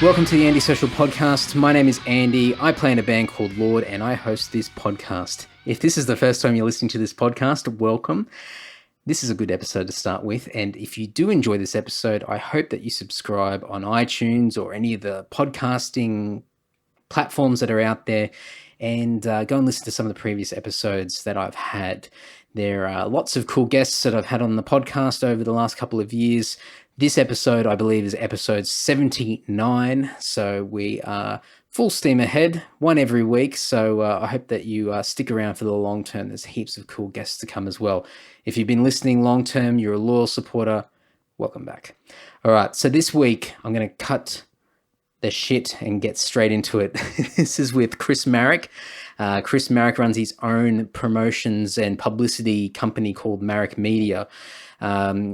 Welcome to the Andy Social Podcast. My name is Andy. I play in a band called Lord and I host this podcast. If this is the first time you're listening to this podcast, welcome. This is a good episode to start with. And if you do enjoy this episode, I hope that you subscribe on iTunes or any of the podcasting platforms that are out there and go and listen to some of the previous episodes that I've had. There are lots of cool guests that I've had on the podcast over the last couple of years. This episode, I believe, is episode 79. So we are full steam ahead, one every week. So I hope that you stick around for the long term. There's heaps of cool guests to come as well. If you've been listening long term, you're a loyal supporter, welcome back. All right. So this week, I'm going to cut the shit and get straight into it. This is with Chris Maric. Chris Maric runs his own promotions and publicity company called Maric Media.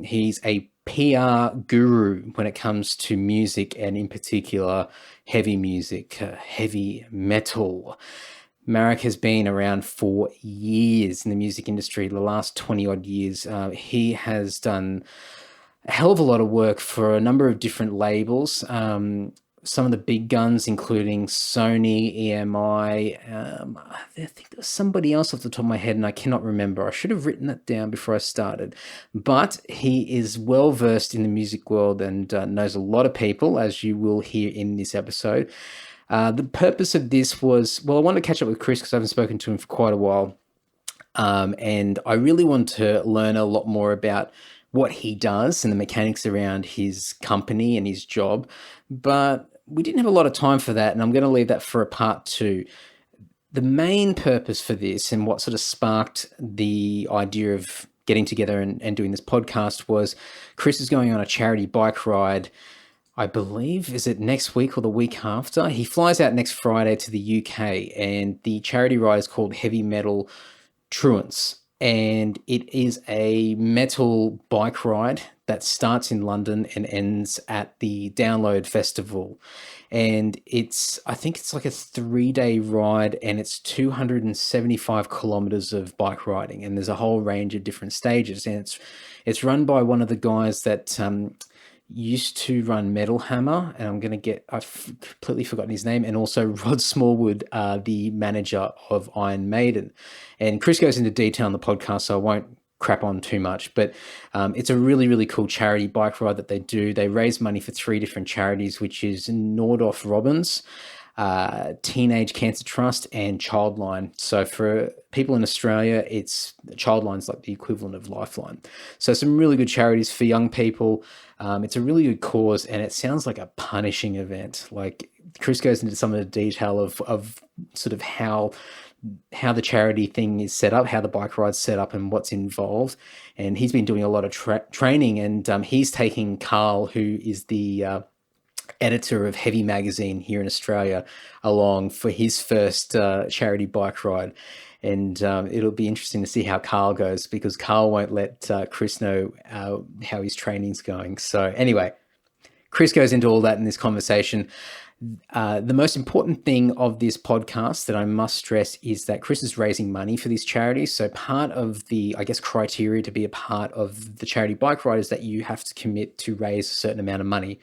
He's a PR guru when it comes to music and in particular heavy music, heavy metal. Maric has been around for years in the music industry, the last 20 odd years. He has done a hell of a lot of work for a number of different labels. Some of the big guns, including Sony, EMI. I think there was somebody else off the top of my head and I cannot remember. I should have written that down before I started. But he is well versed in the music world and knows a lot of people, as you will hear in this episode. The purpose of this was, I wanted to catch up with Chris because I haven't spoken to him for quite a while. And I really want to learn a lot more about what he does and the mechanics around his company and his job. But we didn't have a lot of time for that, and I'm going to leave that for a part two. The main purpose for this and what sort of sparked the idea of getting together and doing this podcast was Chris is going on a charity bike ride, I believe, is it next week or the week after? He flies out next Friday to the UK, and the charity ride is called Heavy Metal Truants. And it is a metal bike ride that starts in London and ends at the Download Festival. And I think it's like a 3-day ride, and it's 275 kilometers of bike riding. And there's a whole range of different stages. And it's run by one of the guys that used to run Metal Hammer, and I've completely forgotten his name, and also Rod Smallwood, the manager of Iron Maiden. And Chris goes into detail on the podcast, so I won't crap on too much, but it's a really, really cool charity bike ride that they do. They raise money for 3 different charities, which is Nordoff Robbins, Teenage Cancer Trust, and Childline. So for people in Australia, Childline's like the equivalent of Lifeline. So some really good charities for young people. It's a really good cause, and it sounds like a punishing event. Like Chris goes into some of the detail of sort of how the charity thing is set up, how the bike ride's set up, and what's involved. And he's been doing a lot of training, and he's taking Carl, who is the editor of Heavy Magazine here in Australia, along for his first charity bike ride. And it'll be interesting to see how Carl goes, because Carl won't let Chris know how his training's going. So anyway, Chris goes into all that in this conversation. The most important thing of this podcast that I must stress is that Chris is raising money for these charities. So part of the, criteria to be a part of the charity bike ride is that you have to commit to raise a certain amount of money.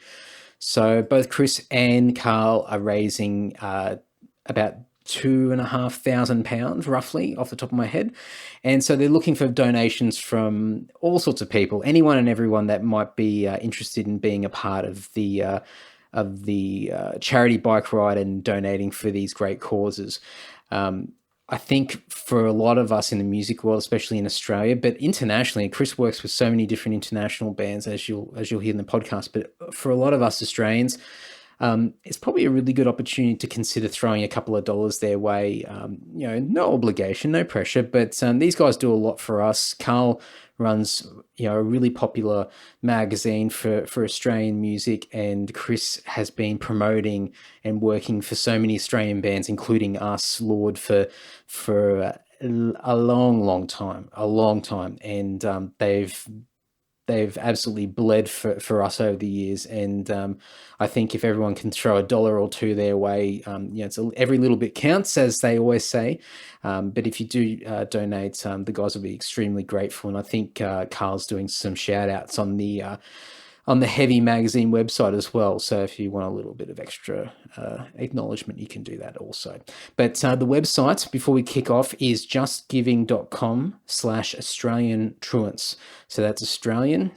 So both Chris and Carl are raising about £2,500 roughly off the top of my head. And so they're looking for donations from all sorts of people, anyone and everyone that might be interested in being a part of the charity bike ride and donating for these great causes. I think for a lot of us in the music world, especially in Australia, but internationally, Chris works with so many different international bands, as you'll hear in the podcast. But for a lot of us Australians, it's probably a really good opportunity to consider throwing a couple of dollars their way. No obligation, no pressure, but these guys do a lot for us. Carl runs, a really popular magazine for Australian music, and Chris has been promoting and working for so many Australian bands, including us, Lord, for a long time, and they've absolutely bled for us over the years. And I think if everyone can throw $1 or $2 their way, every little bit counts, as they always say. But if you do donate, the guys will be extremely grateful. And I think Carl's doing some shout outs on the on the Heavy Magazine website as well. So if you want a little bit of extra acknowledgement, you can do that also. But the website, before we kick off, is justgiving.com/Australian Truants. So that's Australian.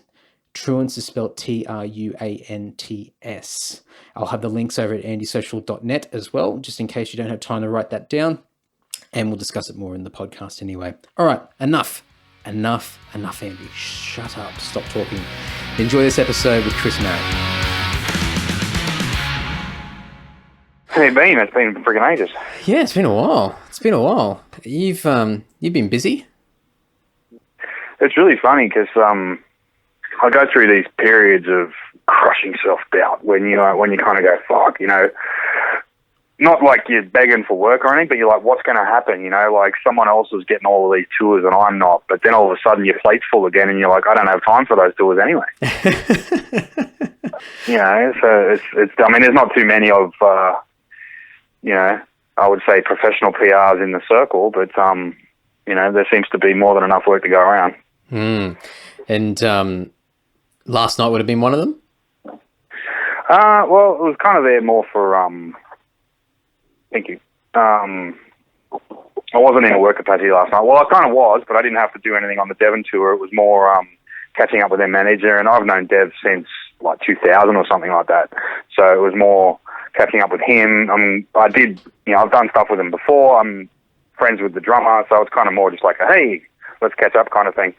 Truants is spelled Truants. I'll have the links over at andysocial.net as well, just in case you don't have time to write that down. And we'll discuss it more in the podcast anyway. All right, enough, Andy. Shut up. Stop talking. Enjoy this episode with Chris Maric. How you been? It's been friggin' ages. Yeah, it's been a while. You've been busy? It's really funny because I go through these periods of crushing self-doubt when you kind of go, fuck, not like you're begging for work or anything, but you're like, what's going to happen? Like someone else is getting all of these tours and I'm not. But then all of a sudden your plate's full again and you're like, I don't have time for those tours anyway. So it's. I mean, there's not too many of, I would say professional PRs in the circle, but there seems to be more than enough work to go around. And last night would have been one of them? Well, it was kind of there more for, thank you. I wasn't in a work capacity last night. Well, I kind of was, but I didn't have to do anything on the Devon tour. It was more catching up with their manager, and I've known Dev since like 2000 or something like that. So it was more catching up with him. I've done stuff with him before. I'm friends with the drummer, so it's kind of more just like, hey, let's catch up kind of thing.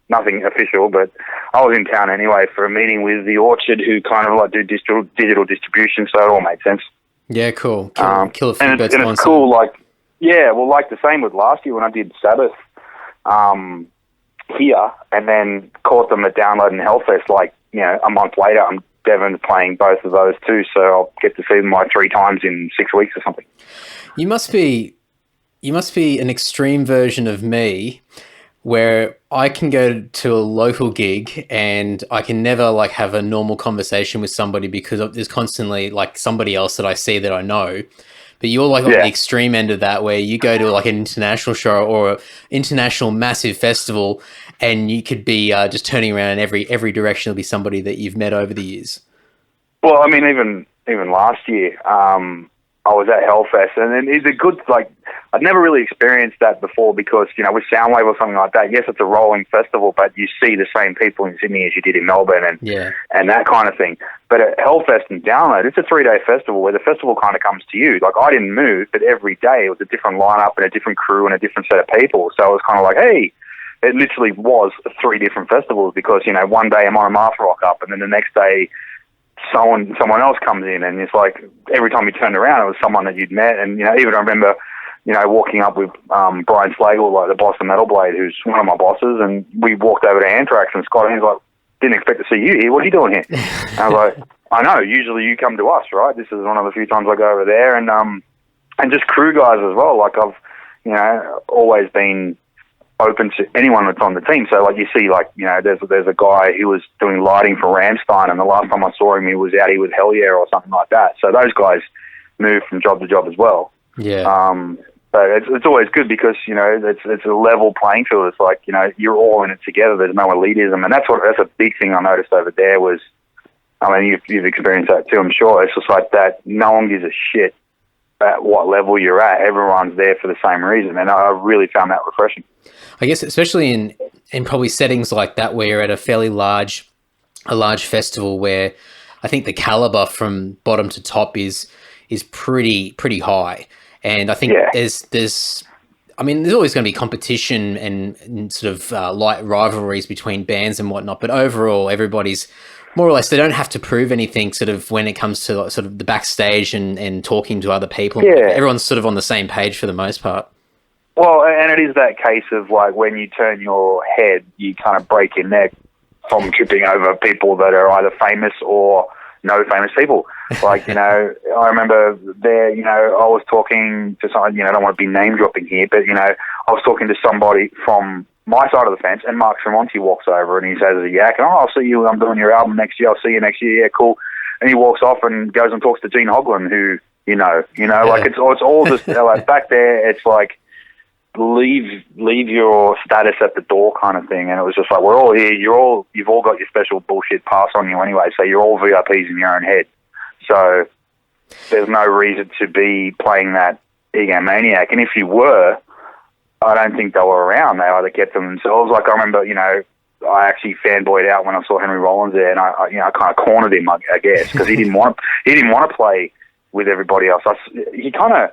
Nothing official, but I was in town anyway for a meeting with the Orchard, who kind of like do digital distribution, so it all made sense. Yeah, cool. Kill a few and birds it's with one cool, stone. like the same with last year when I did Sabbath here, and then caught them at Download and Hellfest a month later. I'm Devon's playing both of those too, so I'll get to see them like 3 times in 6 weeks or something. You must be an extreme version of me, where I can go to a local gig and I can never like have a normal conversation with somebody because there's constantly like somebody else that I see that I know. But you're like on the extreme end of that, where you go to like an international show or an international massive festival and you could be just turning around in every direction. There'll be somebody that you've met over the years. Well, I mean, even last year, I was at Hellfest, and it's a good, I'd never really experienced that before because, with Soundwave or something like that, yes, it's a rolling festival, but you see the same people in Sydney as you did in Melbourne and that kind of thing. But at Hellfest and Download, it's a 3-day festival where the festival kind of comes to you. Like, I didn't move, but every day it was a different lineup and a different crew and a different set of people. So it was kind of like, hey, it literally was 3 different festivals because, one day I'm on a master rock up and then the next day someone else comes in, and it's like every time you turned around it was someone that you'd met. And even I remember walking up with Brian Slagle, like the boss of Metal Blade, who's one of my bosses, and we walked over to Anthrax, and Scott, he's like, didn't expect to see you here, what are you doing here? And I was like, I know, usually you come to us, right? This is one of the few times I go over there. And just crew guys as well, like I've always been open to anyone that's on the team. So like you see, there's a guy who was doing lighting for Rammstein, and the last time I saw him, he was out here with Hell Yeah or something like that. So those guys move from job to job as well. Yeah. But it's always good because it's a level playing field. It's like you're all in it together. There's no elitism, and that's a big thing I noticed over there. Was, I mean, you've experienced that too, I'm sure. It's just like that. No one gives a shit at what level you're at. Everyone's there for the same reason, and I really found that refreshing. I guess especially in probably settings like that where you're at a fairly large festival where I think the caliber from bottom to top is pretty high. And I think there's always going to be competition and sort of light rivalries between bands and whatnot, but overall everybody's more or less, they don't have to prove anything sort of when it comes to sort of the backstage and talking to other people. Yeah. Everyone's sort of on the same page for the most part. Well, and it is that case of like when you turn your head, you kind of break your neck from tripping over people that are either famous or no famous people. Like, I remember there, I was talking to someone, I don't want to be name dropping here, but, I was talking to somebody from my side of the fence, and Mark Tremonti walks over and he says a yak, and I'll see you, I'm doing your album next year, I'll see you next year, yeah, cool. And he walks off and goes and talks to Gene Hoglan, who, like it's all just, like back there, it's like, leave your status at the door kind of thing. And it was just like, we're all here. You've all got your special bullshit pass on you anyway. So you're all VIPs in your own head. So there's no reason to be playing that egomaniac. And if you were, I don't think they were around. They either kept them themselves. Like I remember, I actually fanboyed out when I saw Henry Rollins there, and I kind of cornered him, I guess, because he didn't want to play with everybody else. He kind of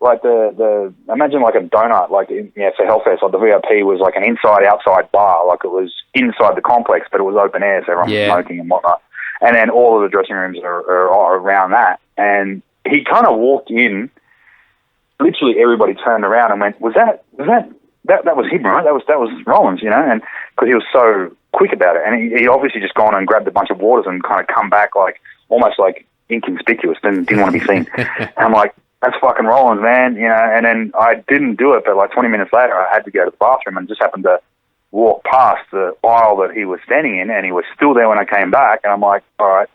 like the imagine like a donut, like for Hellfest, like the VIP was like an inside-outside bar, like it was inside the complex, but it was open air, so everyone was smoking and whatnot. And then all of the dressing rooms are around that. And he kind of walked in. Literally, everybody turned around and went, "Was that was him, right? That was Rollins, and because he was so quick about it, and he obviously just gone and grabbed a bunch of waters and kind of come back like almost like inconspicuous, didn't want to be seen. And I'm like, that's fucking Rollins, man, And then I didn't do it, but like 20 minutes later, I had to go to the bathroom and just happened to walk past the aisle that he was standing in, and he was still there when I came back. And I'm like, all right,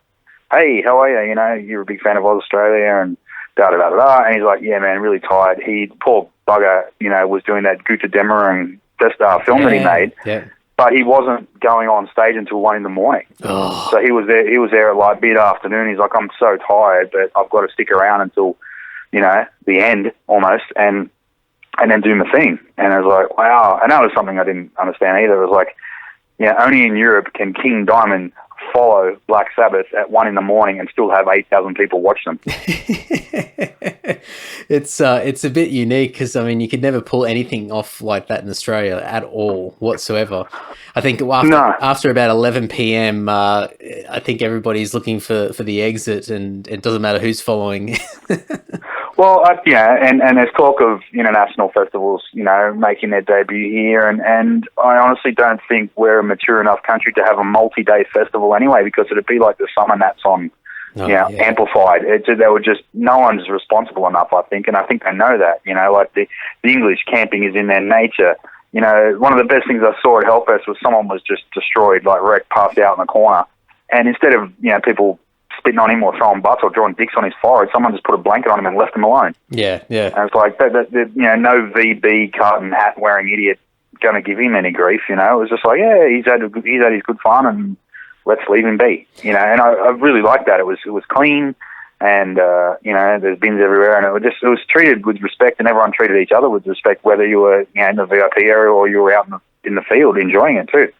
hey, how are you? You're a big fan of Australia and da-da-da-da-da. And he's like, yeah, man, really tired. Poor bugger, was doing that Guta Demerang film that he made. Yeah. But he wasn't going on stage until 1 a.m. Oh. So he was there at like mid-afternoon. He's like, I'm so tired, but I've got to stick around until, the end almost, and then do my thing. And I was like, wow. And that was something I didn't understand either. It was like, only in Europe can King Diamond follow Black Sabbath at 1 a.m. and still have 8,000 people watch them. It's a bit unique because you could never pull anything off like that in Australia at all whatsoever. I think after about 11 p.m, I think everybody's looking for the exit, and it doesn't matter who's following. Well, and there's talk of international festivals, making their debut here, and I honestly don't think we're a mature enough country to have a multi-day festival anyway, because it'd be like the Summer Nats on, amplified. They were just, no one's responsible enough, I think, and I think they know that. Like the English camping is in their nature. One of the best things I saw at Hellfest was someone was just destroyed, like wrecked, passed out in the corner, and instead of people spitting on him or throwing butts or drawing dicks on his forehead, someone just put a blanket on him and left him alone. Yeah. And it's like, no VB carton hat wearing idiot going to give him any grief, It was just like, yeah, he's had his good fun and let's leave him be, And I really liked that. It was clean, and there's bins everywhere, and it was treated with respect, and everyone treated each other with respect, whether you were in the VIP area or you were out in the field enjoying it too.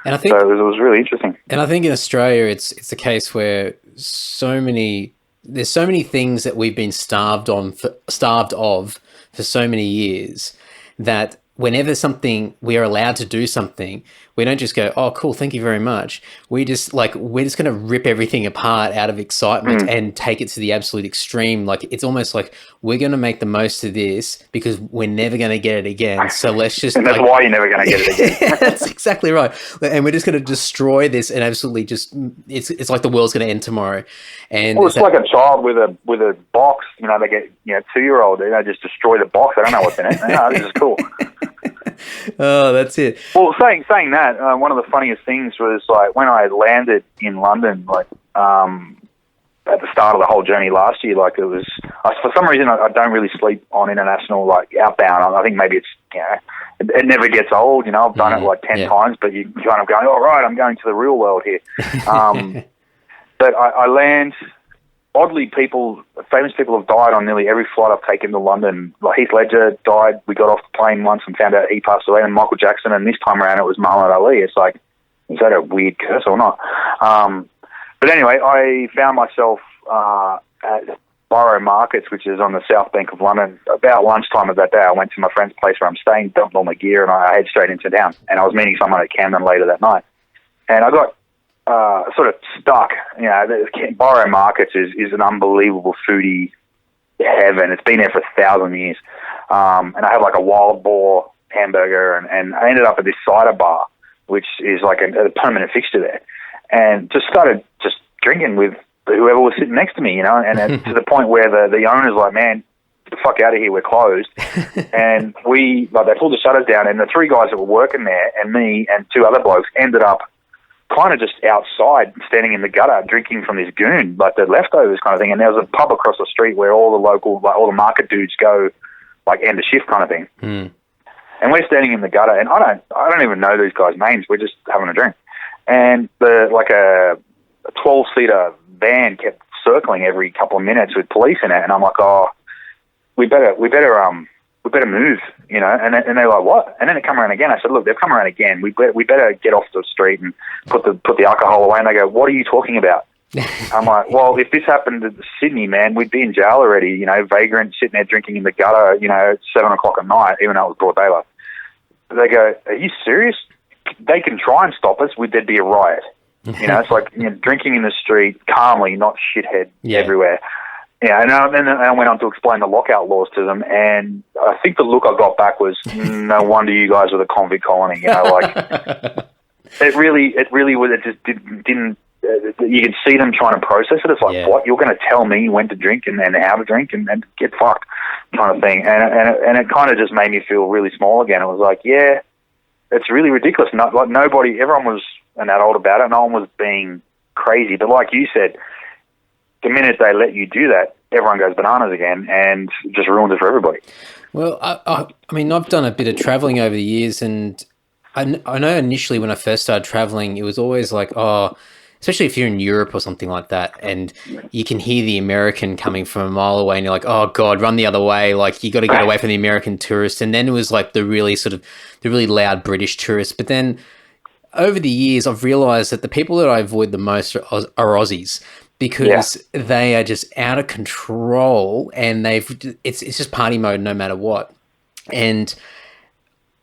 And I think so it was really interesting. And I think in Australia, it's a case where there's so many things that we've been starved of for so many years that whenever we are allowed to do something, we don't just go, oh, cool, thank you very much. We're just going to rip everything apart out of excitement and take it to the absolute extreme. Like, it's almost like we're going to make the most of this because we're never going to get it again. So let's just... and that's why you're never going to get it again. That's exactly right. And we're just going to destroy this and absolutely just... It's like the world's going to end tomorrow. And it's like a child with a box. They get 2-year-old. They just destroy the box. I don't know what's in it. This is cool. Oh, that's it. Well, saying that, one of the funniest things was like when I landed in London, like at the start of the whole journey last year. Like, it was for some reason I don't really sleep on international, like outbound. I think maybe it's it never gets old. I've done it like 10 times, but you kind of going, all right, I'm going to the real world here. But I land. Oddly, famous people have died on nearly every flight I've taken to London. Like Heath Ledger died. We got off the plane once and found out he passed away, and Michael Jackson, and this time around it was Muhammad Ali. It's like, is that a weird curse or not? But anyway, I found myself at Borough Markets, which is on the south bank of London. About lunchtime of that day, I went to my friend's place where I'm staying, dumped all my gear, and I head straight into town. And I was meeting someone at Camden later that night. And I got sort of stuck. Borough Markets is an unbelievable foodie heaven. It's been there for 1,000 years. And I had like a wild boar hamburger, and I ended up at this cider bar, which is like a permanent fixture there, and just started just drinking with whoever was sitting next to me, and to the point where the owner's like, man, get the fuck out of here, we're closed. And they pulled the shutters down, and the 3 guys that were working there and me and 2 other blokes ended up kind of just outside, standing in the gutter, drinking from this goon, like the leftovers kind of thing. And there was a pub across the street where all the local, all the market dudes go, like end of shift kind of thing. And we're standing in the gutter, and I don't even know these guys' names. We're just having a drink, and a 12-seater van kept circling every couple of minutes with police in it, and I'm like, oh, we better move, you know. And they're like, what? And then they come around again. I said, look, they've come around again. We better get off the street and put the alcohol away. And they go, what are you talking about? I'm like, well, if this happened to Sydney, man, we'd be in jail already. You know, vagrant sitting there drinking in the gutter, you know, at 7 o'clock at night, even though it was broad daylight. They go, are you serious? They can try and stop us. There'd be a riot. You know, it's like, you know, drinking in the street calmly, not shithead everywhere. Yeah, and then I went on to explain the lockout laws to them, and I think the look I got back was, no wonder you guys were the convict colony. You know, like it really was. It just didn't. You could see them trying to process it. It's like, what? You're going to tell me when to drink and how to drink and get fucked, kind of thing. And it kind of just made me feel really small again. It was like, yeah, it's really ridiculous. Not like everyone was an adult about it. No one was being crazy. But like you said, the minute they let you do that, everyone goes bananas again and just ruins it for everybody. Well, I mean, I've done a bit of traveling over the years, and I know initially when I first started traveling, it was always like, oh, especially if you're in Europe or something like that, and you can hear the American coming from a mile away, and you're like, oh God, run the other way. Like, you got to get away from the American tourist. And then it was like the really loud British tourists. But then over the years, I've realized that the people that I avoid the most are Aussies, because they are just out of control, and it's just party mode no matter what. And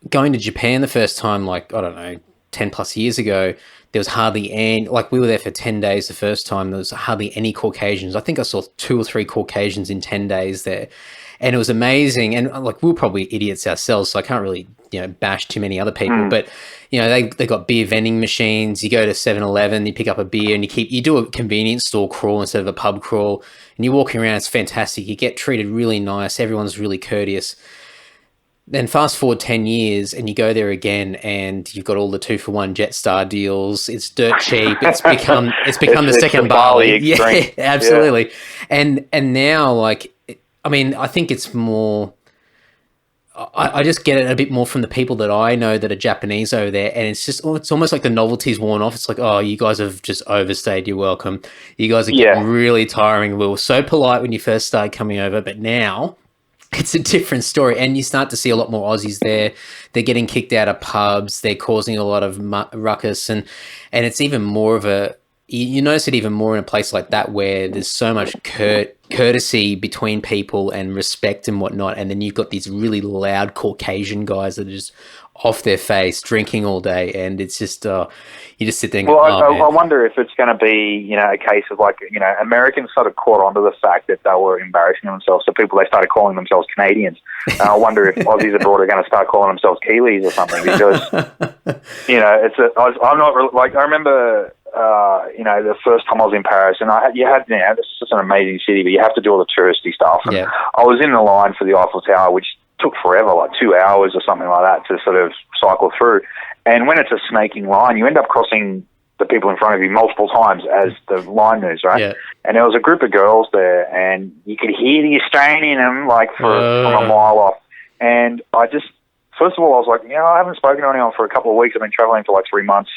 going to Japan the first time, like, I don't know, 10 plus years ago, there was hardly any, like, we were there for 10 days the first time, there was hardly any Caucasians. I think I saw 2 or 3 Caucasians in 10 days there. And it was amazing. And like, we were probably idiots ourselves, so I can't really, you know, bash too many other people. But, you know, they got beer vending machines. You go to 7-Eleven, you pick up a beer, and you do a convenience store crawl instead of a pub crawl. And you're walking around, it's fantastic. You get treated really nice. Everyone's really courteous. Then fast forward 10 years and you go there again, and you've got all the 2-for-1 Jetstar deals. It's dirt cheap. It's become the second Bali. Yeah, absolutely. Yeah. And now, like, I mean, I think it's more, I just get it a bit more from the people that I know that are Japanese over there. And it's almost like the novelty's worn off. It's like, oh, you guys have just overstayed your welcome. You guys are getting really tiring. We were so polite when you first started coming over, but now it's a different story. And you start to see a lot more Aussies there. They're getting kicked out of pubs. They're causing a lot of ruckus. And it's even more of you notice it even more in a place like that, where there's so much courtesy between people and respect and whatnot. And then you've got these really loud Caucasian guys that are just off their face, drinking all day. And it's just, you just sit there and go, I wonder if it's going to be, you know, a case of, like, you know, Americans sort of caught onto the fact that they were embarrassing themselves. So they started calling themselves Canadians. And I wonder if Aussies abroad are going to start calling themselves Kiwis or something, because, you know, I'm not really, like, I remember, you know, the first time I was in Paris, and it's just an amazing city, but you have to do all the touristy stuff. And I was in the line for the Eiffel Tower, which took forever, like 2 hours or something like that, to sort of cycle through. And when it's a snaking line, you end up crossing the people in front of you multiple times as the line moves, right? Yeah. And there was a group of girls there, and you could hear the Australian in them, like, from a mile off. And I just, first of all, I was like, you know, I haven't spoken to anyone for a couple of weeks. I've been traveling for like 3 months.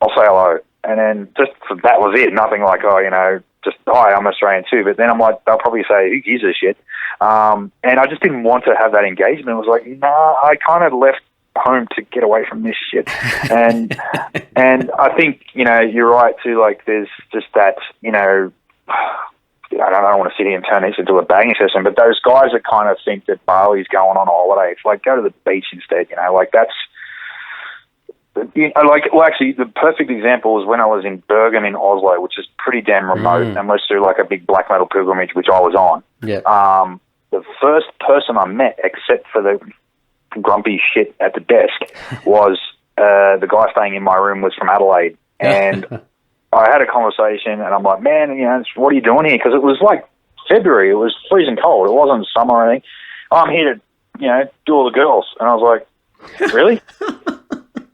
I'll say hello. And then that was it. Nothing like, oh, you know, just, hi, I'm Australian too. But then I'm like, they'll probably say, who gives a shit? And I just didn't want to have that engagement. I was like, nah, I kind of left home to get away from this shit. And I think, you know, you're right too. Like, there's just that, you know, I don't want to sit here and turn this into a banging session, but those guys that kind of think that Bali's going on a holiday, it's like, go to the beach instead, you know, like, that's, you know, like, well, actually, the perfect example was when I was in Bergen in Oslo, which is pretty damn remote, and let's do like a big black metal pilgrimage, which I was on. Yeah. The first person I met, except for the grumpy shit at the desk, was the guy staying in my room was from Adelaide, and I had a conversation, and I'm like, man, you know, what are you doing here? Because it was like February, it was freezing cold, it wasn't summer or anything. Oh, I'm here to, you know, do all the girls, and I was like, really?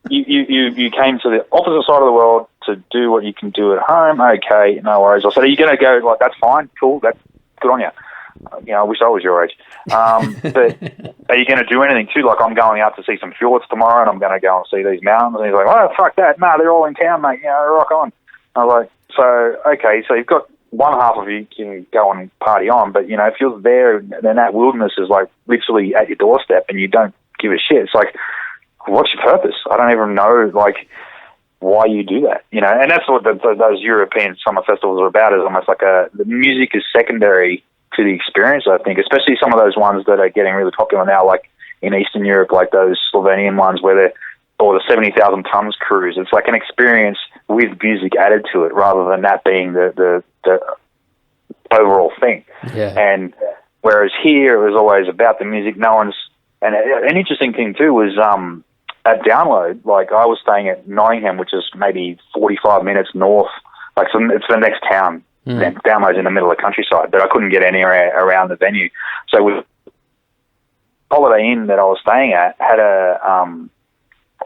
You came to the opposite side of the world to do what you can do at home. Okay, no worries. I said, are you going to go? Like, that's fine, cool, that's good on you. I wish I was your age. But are you going to do anything too? Like, I'm going out to see some fjords tomorrow, and I'm going to go and see these mountains. And he's like, oh, fuck that. No, they're all in town, mate. Rock on. I was like, so, okay, so you've got one half of you can go and party on, but, if you're there, then that wilderness is, like, literally at your doorstep, and you don't give a shit. It's like, what's your purpose? I don't even know, like, why you do that, and that's what those European summer festivals are about, is almost like the music is secondary to the experience, I think, especially some of those ones that are getting really popular now, like in Eastern Europe, like those Slovenian ones or the 70,000 tons cruise. It's like an experience with music added to it rather than that being the overall thing. Yeah. And whereas here it was always about the music, and an interesting thing too was, at Download, like I was staying at Nottingham, which is maybe 45 minutes north. Like, so it's the next town. Download's in the middle of the countryside, but I couldn't get anywhere around the venue. So with Holiday Inn that I was staying at had a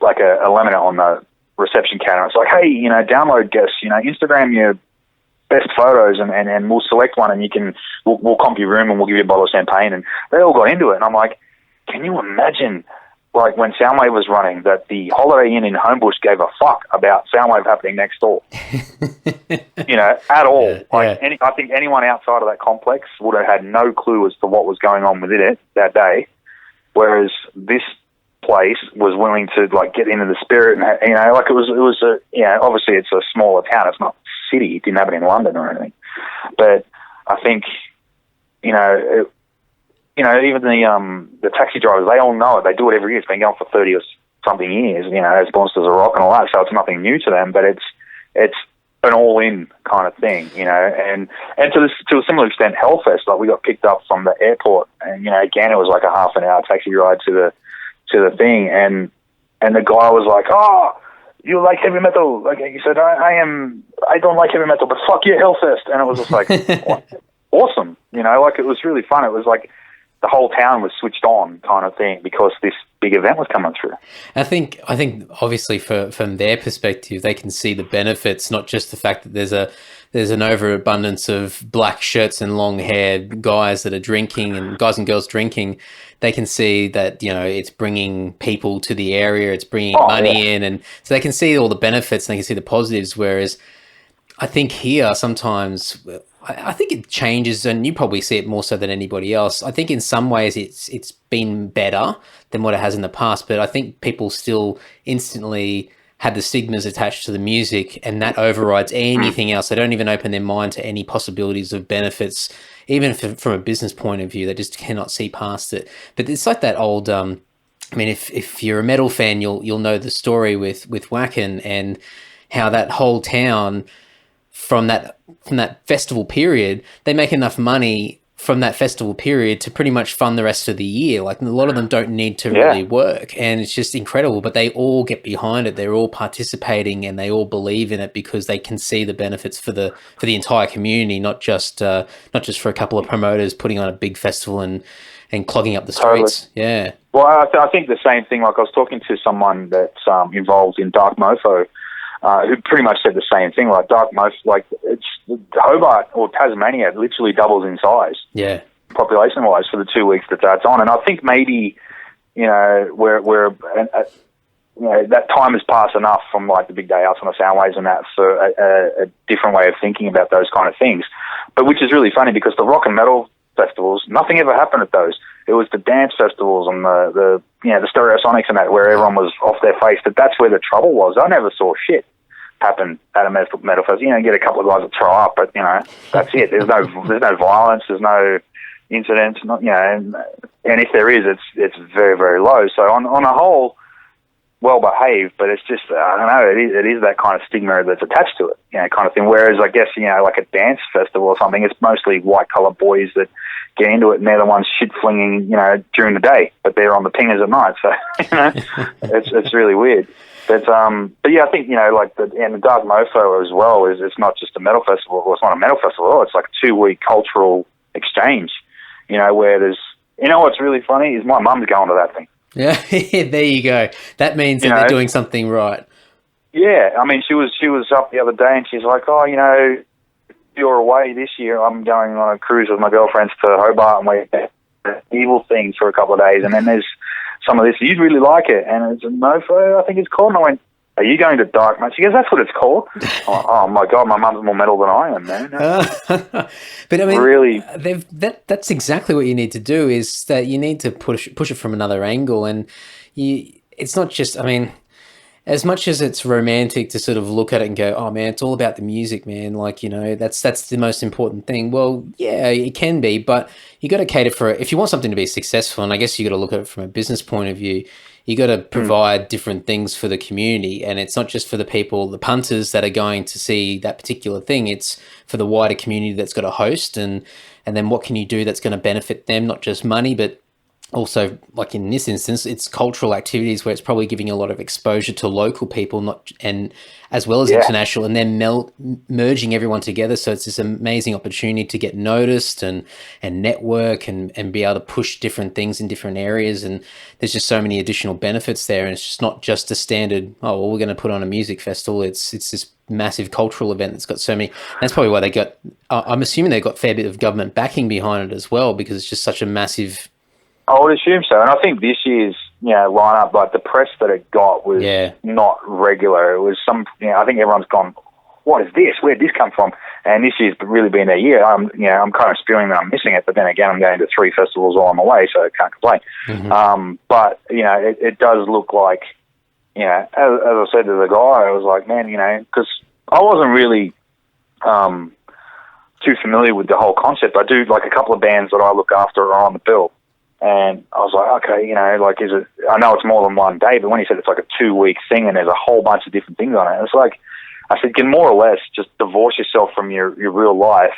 laminate on the reception counter. It's like, hey, Download guests, Instagram your best photos and we'll select one and we'll comp your room and we'll give you a bottle of champagne. And they all got into it. And I'm like, can you imagine, like, when Soundwave was running, that the Holiday Inn in Homebush gave a fuck about Soundwave happening next door, at all. Yeah. I think anyone outside of that complex would have had no clue as to what was going on within it that day, whereas this place was willing to, like, get into the spirit, and it was obviously it's a smaller town, it's not a city, it didn't have it in London or anything, but I think, even the taxi drivers, they all know it. They do it every year. It's been going for 30 or something years, as Monsters of Rock and all that. So it's nothing new to them, but it's an all-in kind of thing, And to a similar extent, Hellfest, like, we got picked up from the airport, and again, it was like a half an hour taxi ride to the thing, and the guy was like, "Oh, you like heavy metal?" Like he said, I don't like heavy metal, but fuck yeah, Hellfest. And it was just like, awesome, like, it was really fun. It was like the whole town was switched on kind of thing because this big event was coming through. I think obviously from their perspective, they can see the benefits, not just the fact that there's an overabundance of black shirts and long haired guys that are drinking, and guys and girls drinking. They can see that, it's bringing people to the area, it's bringing money in, and so they can see all the benefits and they can see the positives. Whereas I think here sometimes, I think it changes, and you probably see it more so than anybody else. I think in some ways it's been better than what it has in the past, but I think people still instantly have the stigmas attached to the music, and that overrides anything else. They don't even open their mind to any possibilities of benefits, even from a business point of view. They just cannot see past it. But it's like that old, if you're a metal fan, you'll know the story with Wacken and how that whole town, from that festival period, they make enough money from that festival period to pretty much fund the rest of the year. Like, a lot of them don't need to really work, and it's just incredible, but they all get behind it. They're all participating and they all believe in it because they can see the benefits for the entire community, not just for a couple of promoters putting on a big festival and clogging up the streets. Totally. Yeah. Well, I think the same thing. Like, I was talking to someone that's involved in Dark Mofo, who pretty much said the same thing. Like, Dark Mofo, like, it's Hobart or Tasmania literally doubles in size, population-wise, for the 2 weeks that that's on. And I think maybe, we're that time has passed enough from, like, the big day outs on the Soundwaves and that for a different way of thinking about those kind of things. But which is really funny, because the rock and metal festivals, nothing ever happened at those. It was the dance festivals and the Stereosonics and that, where everyone was off their face. But that's where the trouble was. I never saw shit happen at a metal festival. You get a couple of guys that throw up, but that's it. There's no violence. There's no incidents. And if there is, it's very, very low. So on a whole, well behaved, but it's just, I don't know, it is that kind of stigma that's attached to it, kind of thing. Whereas I guess, like a dance festival or something, it's mostly white collar boys that get into it, and they're the ones shit flinging, during the day, but they're on the pingers at night. So, it's really weird. But yeah, I think, and the Dark Mofo as well it's not just a metal festival, or it's not a metal festival at all. It's like a 2-week cultural exchange, where there's, what's really funny is my mum's going to that thing. Yeah, there you go. That means that they're doing something right. Yeah, I mean, she was up the other day, and she's like, "Oh, you're away this year, I'm going on a cruise with my girlfriends to Hobart, and we're Evil Things for a couple of days, and then there's some of this. You'd really like it, and it's a mofo, I think it's called. And I went, "Are you going to Dark Match?" She goes, "That's what it's called." I'm like, oh my God, my mum's more metal than I am, man. But I mean, really, that's exactly what you need to do. Is that you need to push it from another angle, and it's not just. I mean, as much as it's romantic to sort of look at it and go, "Oh man, it's all about the music, man." Like, that's the most important thing. Well, yeah, it can be, but you got to cater for it. If you want something to be successful, and I guess you got to look at it from a business point of view, you got to provide different things for the community, and it's not just for the people, the punters that are going to see that particular thing. It's for the wider community that's got a host, and then what can you do that's going to benefit them, not just money, but also, like in this instance, it's cultural activities where it's probably giving a lot of exposure to local people, and as well as international, and then merging everyone together. So it's this amazing opportunity to get noticed and network and be able to push different things in different areas. And there's just so many additional benefits there. And it's just not just a standard, oh, well, we're going to put on a music festival. It's this massive cultural event that's got so many. That's probably why they got, I'm assuming they got a fair bit of government backing behind it as well, because it's just such a massive. I would assume so. And I think this year's lineup, like the press that it got was not regular. It was I think everyone's gone, what is this? Where'd this come from? And this year's really been their year. I'm kind of spewing that I'm missing it, but then again, I'm going to 3 festivals while I'm away, so I can't complain. Mm-hmm. But, it does look like, as I said to the guy, I was like, man, because I wasn't really too familiar with the whole concept. I do, like, a couple of bands that I look after are on the bill. And I was like, okay, is it, I know it's more than one day, but when he said it's like a 2-week thing and there's a whole bunch of different things on it, it's like, I said, can more or less just divorce yourself from your real life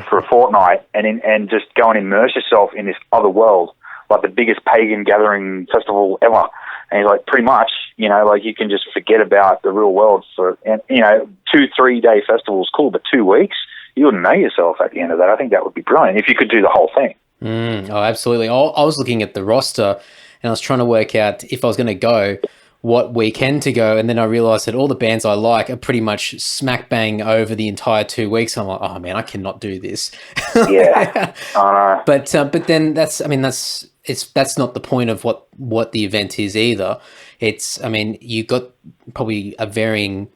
for a fortnight and just go and immerse yourself in this other world, like the biggest pagan gathering festival ever. And he's like, pretty much, like you can just forget about the real world for, 2-3 day festivals, cool, but 2 weeks, you wouldn't know yourself at the end of that. I think that would be brilliant if you could do the whole thing. Oh, absolutely. I was looking at the roster and I was trying to work out if I was going to go, what weekend to go. And then I realized that all the bands I like are pretty much smack bang over the entire 2 weeks. I'm like, oh man, I cannot do this. Yeah. I know. But then that's not the point of what the event is either. It's, you've got probably a varying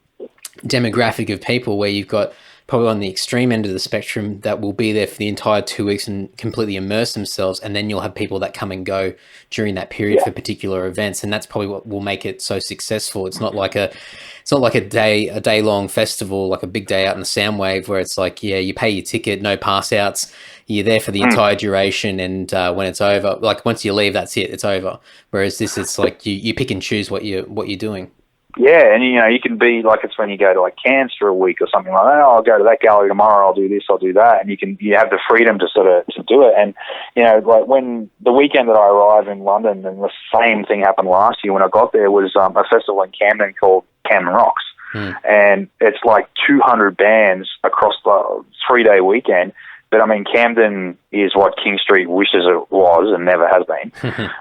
demographic of people where you've got probably on the extreme end of the spectrum that will be there for the entire 2 weeks and completely immerse themselves. And then you'll have people that come and go during that period for particular events. And that's probably what will make it so successful. It's not like a day long festival, like a big day out in the Soundwave where it's like, you pay your ticket, no pass outs. You're there for the entire duration. And when it's over, like once you leave, that's it, it's over. Whereas this, it's like you pick and choose what you're doing. Yeah, and you can be like, it's when you go to like Cairns for a week or something like that. Oh, I'll go to that gallery tomorrow. I'll do this. I'll do that, and you have the freedom to sort of to do it. And like when the weekend that I arrived in London, and the same thing happened last year when I got there, was a festival in Camden called Camden Rocks, and it's like 200 bands across the 3-day weekend. But Camden is what King Street wishes it was and never has been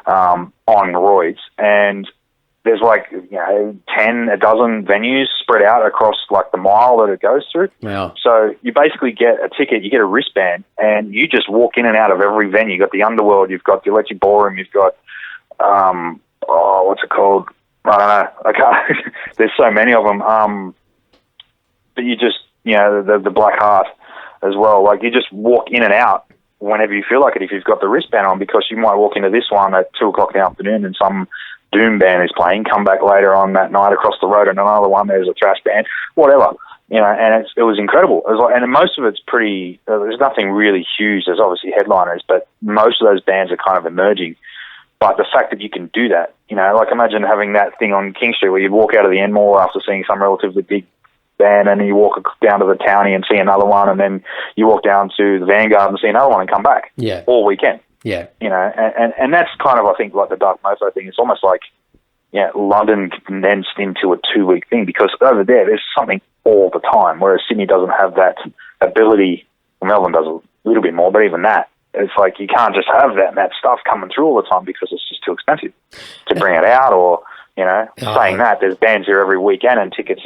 on roids. And there's like, 10, a dozen venues spread out across like the mile that it goes through. Wow. So you basically get a ticket, you get a wristband, and you just walk in and out of every venue. You've got the Underworld, you've got the Electric Ballroom, you've got, what's it called? I don't know. I can't, there's so many of them. But you just, the Black Heart as well. Like you just walk in and out whenever you feel like it if you've got the wristband on, because you might walk into this one at 2 o'clock in the afternoon and some doom band is playing, come back later on that night across the road and another one, there's a thrash band, whatever, and it was incredible. It was like, and most of it's pretty, there's nothing really huge. There's obviously headliners, but most of those bands are kind of emerging. But the fact that you can do that, like imagine having that thing on King Street where you'd walk out of the Enmore after seeing some relatively big band, and then you walk down to the Townie and see another one, and then you walk down to the Vanguard and see another one and come back all weekend. Yeah. And that's kind of, I think, like the Dark Mofo thing. It's almost like, London condensed into a 2-week thing, because over there's something all the time, whereas Sydney doesn't have that ability. Well, Melbourne does a little bit more, but even that, it's like you can't just have that stuff coming through all the time because it's just too expensive to bring it out, or, Saying that, there's bands here every weekend, and ticket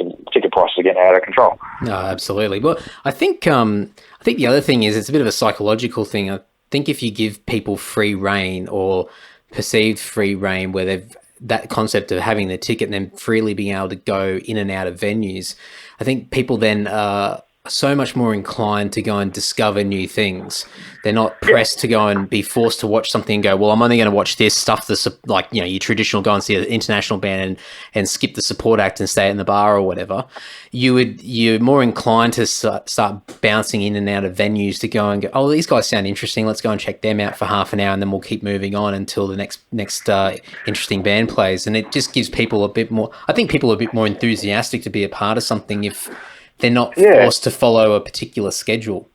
prices are getting out of control. No, absolutely. Well, I think the other thing is it's a bit of a psychological thing. I think if you give people free reign or perceived free reign, where they've that concept of having the ticket and then freely being able to go in and out of venues, I think people then are so much more inclined to go and discover new things. They're not pressed to go and be forced to watch something and go, well, I'm only going to watch this stuff, like, your traditional go and see an international band and skip the support act and stay in the bar or whatever. You're more inclined to start bouncing in and out of venues to go and go, oh, these guys sound interesting. Let's go and check them out for half an hour, and then we'll keep moving on until the next interesting band plays. And it just gives people a bit more, I think people are a bit more enthusiastic to be a part of something if they're not forced to follow a particular schedule.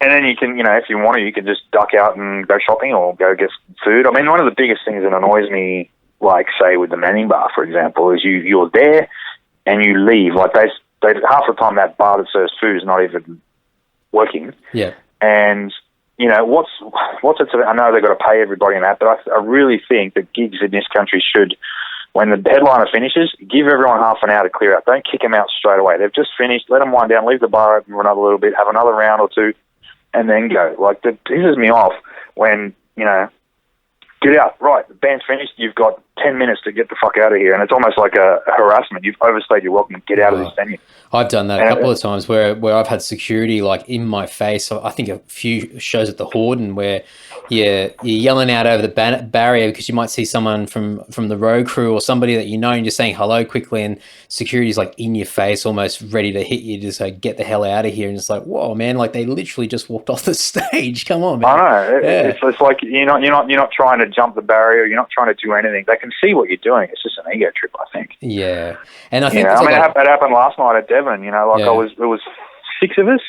And then you can, if you want to, you can just duck out and go shopping or go get food. I mean, one of the biggest things that annoys me, like, say, with the Manning Bar, for example, is you're there and you leave. Like, they half the time that bar that serves food is not even working. Yeah. And, what's it to, I know they've got to pay everybody in that, but I really think that gigs in this country should, when the headliner finishes, give everyone half an hour to clear out. Don't kick them out straight away. They've just finished. Let them wind down. Leave the bar open for another little bit. Have another round or two, and then go. Like, that pisses me off when, get out. Right, the band's finished. You've got 10 minutes to get the fuck out of here. And it's almost like a harassment. You've overstayed your welcome. Get out of this venue. I've done that a couple of times where I've had security, like, in my face. I think a few shows at the Horden where you're yelling out over the barrier because you might see someone from the road crew or somebody that and you're saying hello quickly, and security's like in your face, almost ready to hit you, just like, get the hell out of here. And it's like, whoa, man, like, they literally just walked off the stage. Come on, man. I know. It's like you're not trying to jump the barrier. You're not trying to do anything. They can see what you're doing. It's just an ego trip, I think. Yeah, and I think it happened last night at Devon. It was 6 of us,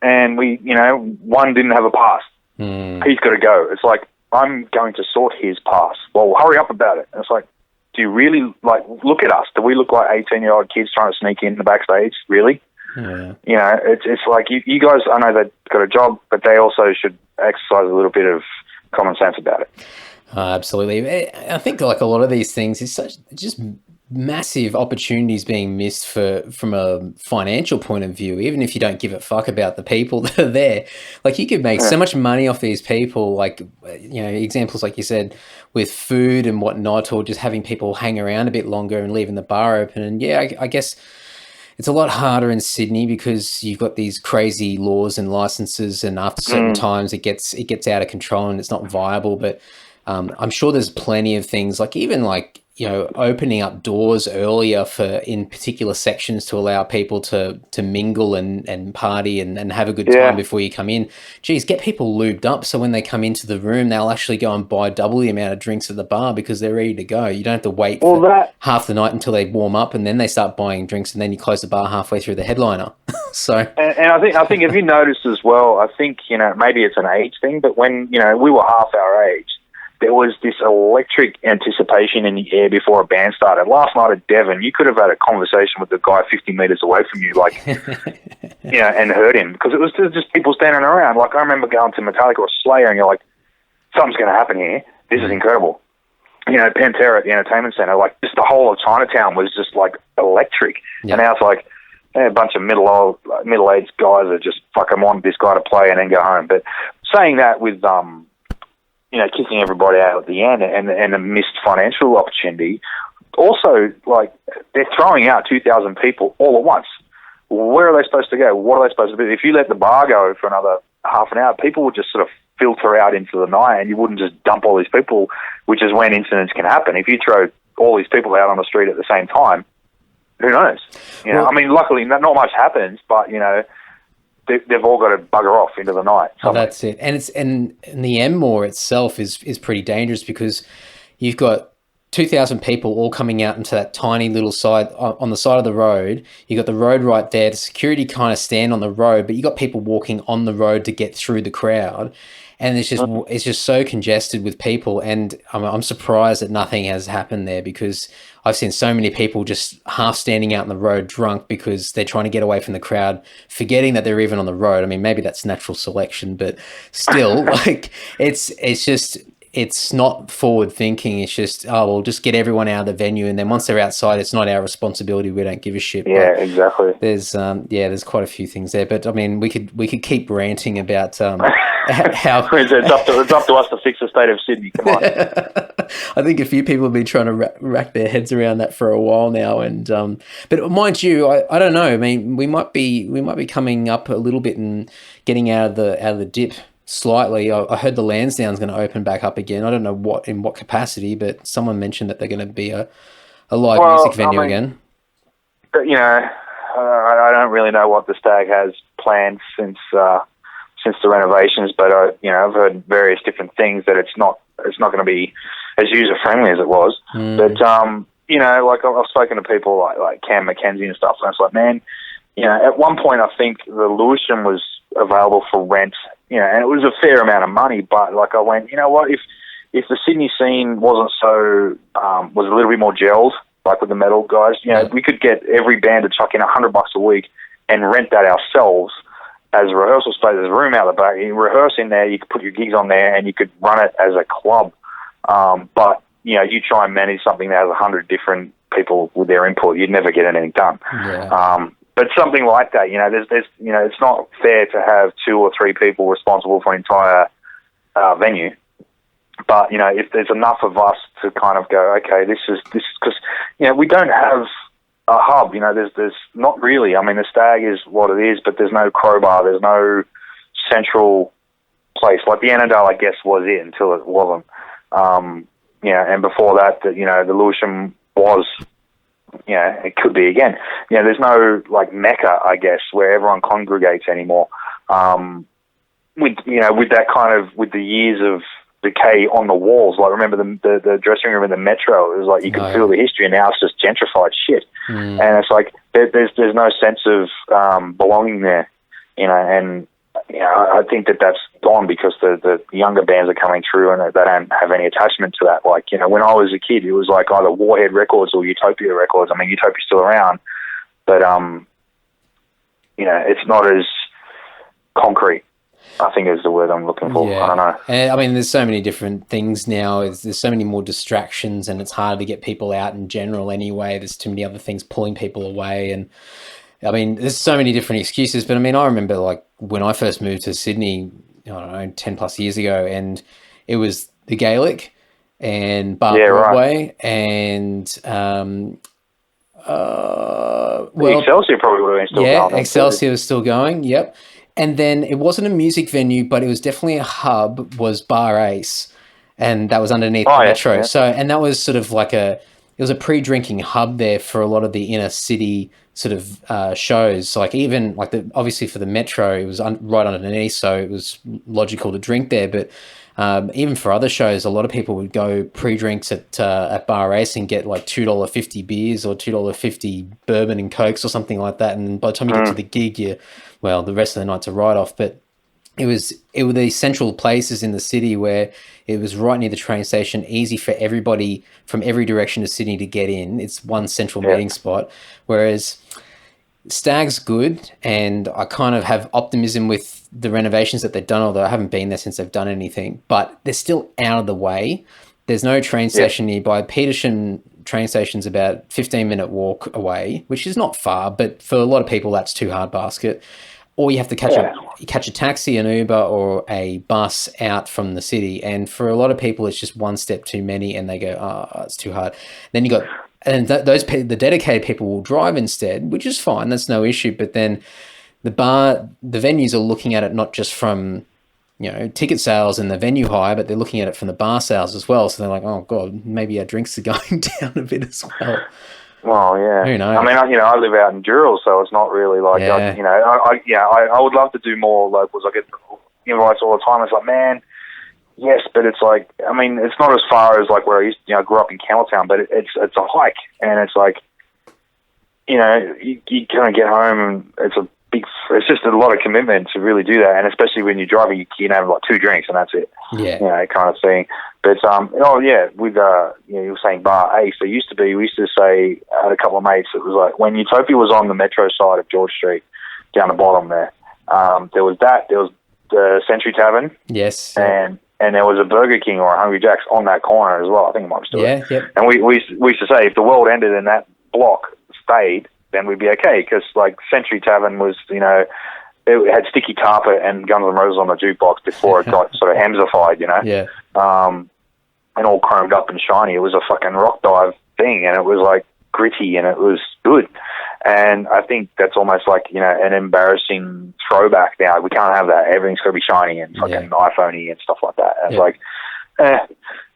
and we, one didn't have a pass. He's got to go. It's like, I'm going to sort his pass. Well, hurry up about it. And it's like, do you really, like, look at us? Do we look like 18-year-old kids trying to sneak in the backstage? Really? Yeah. It's like, you guys, I know they've got a job, but they also should exercise a little bit of common sense about it. Absolutely. I think, like, a lot of these things is just massive opportunities being missed from a financial point of view, even if you don't give a fuck about the people that are there. Like, you could make so much money off these people, like, examples like you said with food and whatnot, or just having people hang around a bit longer and leaving the bar open. And I guess it's a lot harder in Sydney because you've got these crazy laws and licenses, and after certain times it gets out of control and it's not viable. But I'm sure there's plenty of things, like, even like, opening up doors earlier in particular sections to allow people to mingle and party and have a good time before you come in. Geez, get people lubed up so when they come into the room, they'll actually go and buy double the amount of drinks at the bar because they're ready to go. You don't have to wait for half the night until they warm up and then they start buying drinks, and then you close the bar halfway through the headliner. So, and I think if you noticed as well, I think, maybe it's an age thing, but when, we were half our age, there was this electric anticipation in the air before a band started. Last night at Devon, you could have had a conversation with the guy 50 metres away from you, like, and heard him, because it was just people standing around. Like, I remember going to Metallica or Slayer, and you're like, something's going to happen here. This is incredible. Pantera at the Entertainment Centre, like, just the whole of Chinatown was just, like, electric. Yeah. And now it's like, a bunch of middle-aged guys that just fucking want this guy to play and then go home. But saying that with kicking everybody out at the end and a missed financial opportunity. Also, like, they're throwing out 2,000 people all at once. Where are they supposed to go? What are they supposed to do? If you let the bar go for another half an hour, people would just sort of filter out into the night, and you wouldn't just dump all these people, which is when incidents can happen. If you throw all these people out on the street at the same time, who knows? Luckily, not much happens, but, they've all got to bugger off into the night. Oh, that's it. And the Enmore itself is pretty dangerous because you've got 2,000 people all coming out into that tiny little side on the side of the road. You got the road right there. The security kind of stand on the road, but you got people walking on the road to get through the crowd. And it's just so congested with people. And I'm surprised that nothing has happened there, because I've seen so many people just half standing out in the road drunk because they're trying to get away from the crowd, forgetting that they're even on the road. I mean, maybe that's natural selection, but still, like, it's just, it's not forward thinking. It's just, oh, we'll just get everyone out of the venue, and then once they're outside, it's not our responsibility. We don't give a shit. Yeah, exactly. There's quite a few things there, but I mean, we could keep ranting about how it's up to us to fix the state of Sydney. Come on. I think a few people have been trying to rack their heads around that for a while now, and but mind you, I don't know. I mean, we might be coming up a little bit and getting out of the dip slightly. I heard the Lansdowne's going to open back up again. I don't know in what capacity, but someone mentioned that they're going to be a live music venue again. You know, I don't really know what the Stag has planned since the renovations, but I've heard various different things that it's not going to be as user friendly as it was. But like I've spoken to people like Cam McKenzie and stuff, and it's like, man, at one point I think the Lewisham was available for rent, and it was a fair amount of money. But like I went, you know what, if the Sydney scene wasn't so was a little bit more gelled, like with the metal guys, we could get every band to chuck in $100 a week and rent that ourselves as a rehearsal space. There's room out the back. You rehearse in there, you could put your gigs on there, and you could run it as a club. But you try and manage something that has 100 different people with their input, you'd never get anything done. Yeah. But something like that, there's it's not fair to have 2 or 3 people responsible for an entire venue. But if there's enough of us to kind of go, okay, this is because we don't have a hub. There's not really. I mean, the Stag is what it is, but there's no Crowbar. There's no central place. Like the Annandale, I guess, was it until it wasn't. And before that, the Lewisham was. It could be again. There's no like Mecca, I guess, where everyone congregates anymore. With that kind of with the years of decay on the walls. Like remember the dressing room in the Metro? It was like you could feel the history, and now it's just gentrified shit. And it's like there's no sense of belonging there. And I think that's gone because the younger bands are coming through and they don't have any attachment to that. Like, when I was a kid, it was like either Warhead Records or Utopia Records. I mean, Utopia's still around, but, it's not as concrete, I think is the word I'm looking for. Yeah. I don't know. And, I mean, there's so many different things now. There's so many more distractions, and it's hard to get people out in general anyway. There's too many other things pulling people away, and I mean, there's so many different excuses, but I mean, I remember like when I first moved to Sydney, I don't know, 10 plus years ago, and it was the Gaelic and Bar Broadway and Excelsior probably would have been still going. Yeah, Excelsior was still going, yep. And then it wasn't a music venue, but it was definitely a hub, was Bar Ace, and that was underneath the Metro. Yeah. So, and that was sort of like it was a pre-drinking hub there for a lot of the inner city sort of shows. Like even like obviously for the Metro, it was right underneath, so it was logical to drink there. But even for other shows, a lot of people would go pre-drinks at Bar Ace and get like $2.50 beers or $2.50 bourbon and cokes or something like that. And by the time you get to the gig, the rest of the night's a write-off. But it were these central places in the city where it was right near the train station, easy for everybody from every direction of Sydney to get in. It's one central meeting spot. Whereas Stag's good, and I kind of have optimism with the renovations that they've done, although I haven't been there since they've done anything. But they're still out of the way. There's no train station nearby. Petersham train station's about 15-minute walk away, which is not far, but for a lot of people, that's too hard basket. Or you have to catch a taxi, an Uber, or a bus out from the city. And for a lot of people, it's just one step too many, and they go, "Oh, it's too hard." Then you got, and the dedicated people will drive instead, which is fine. That's no issue. But then the venues are looking at it not just from ticket sales and the venue hire, but they're looking at it from the bar sales as well. So they're like, "Oh God, maybe our drinks are going down a bit as well." Well, yeah. Who knows? I mean, I live out in Dural, so it's not really like, I would love to do more locals. I get invites all the time. It's like, man, yes, but it's like, I mean, it's not as far as like where I used, grew up in Campbelltown, but it's a hike, and it's like, you kind of get home, and it's just a lot of commitment to really do that, and especially when you're driving, you can have like 2 drinks and that's it. Yeah. Kind of thing. But with you were saying Bar Ace, we used to say, I had a couple of mates, it was like when Utopia was on the Metro side of George Street, down the bottom there was the Century Tavern. Yes. And and there was a Burger King or a Hungry Jack's on that corner as well. I think it might still. Yeah, yep. And we used to say if the world ended and that block stayed, then we'd be okay, because like Century Tavern was, you know, it had sticky carpet and Guns N' Roses on the jukebox before it got sort of Hemsified, you know. Yeah. And all chromed up and shiny. It was a fucking rock dive thing, and it was like gritty, and it was good. And I think that's almost like, you know, an embarrassing throwback now. We can't have that. Everything's got to be shiny and fucking iPhone-y and stuff like that. And it's like,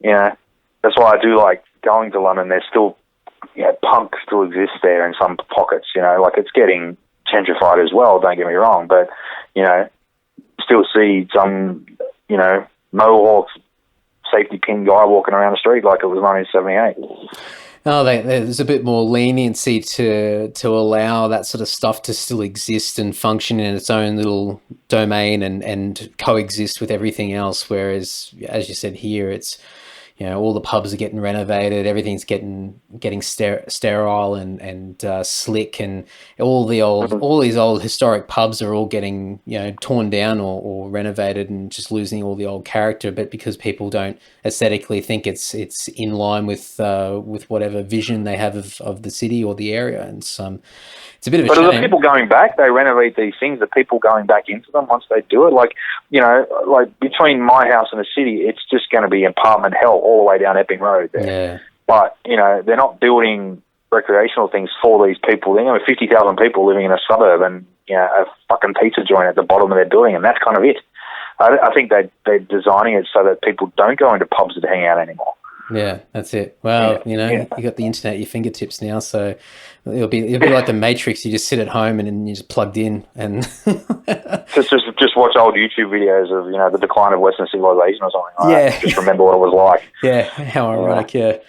you know, that's why I do like going to London. There's still, you know, punk still exists there in some pockets, you know, like it's getting gentrified as well, don't get me wrong, but, you know, still see some, you know, Mohawk safety pin guy walking around the street like it was 1978. Oh, there's a bit more leniency to allow that sort of stuff to still exist and function in its own little domain and coexist with everything else. Whereas, as you said here, it's, you know, all the pubs are getting renovated, everything's getting sterile and slick, and all these old historic pubs are all getting, you know, torn down or renovated and just losing all the old character. But because people don't aesthetically think it's in line with whatever vision they have of the city or the area, and it's a bit of a shame. But the people going back, they renovate these things, the people going back into them once they do it, like, you know, like between my house and the city, it's just going to be apartment hell all the way down Epping Road there. Yeah. But, you know, they're not building recreational things for these people. There are 50,000 people living in a suburb and, you know, a fucking pizza joint at the bottom of their building, and that's kind of it. I think they're designing it so that people don't go into pubs to hang out anymore. Yeah, that's it. Well, you know, you got the internet at your fingertips now, so it'll be like the Matrix. You just sit at home and then you're just plugged in and just watch old YouTube videos of, you know, the decline of Western civilization or something. Like just remember what it was like. Yeah, how ironic.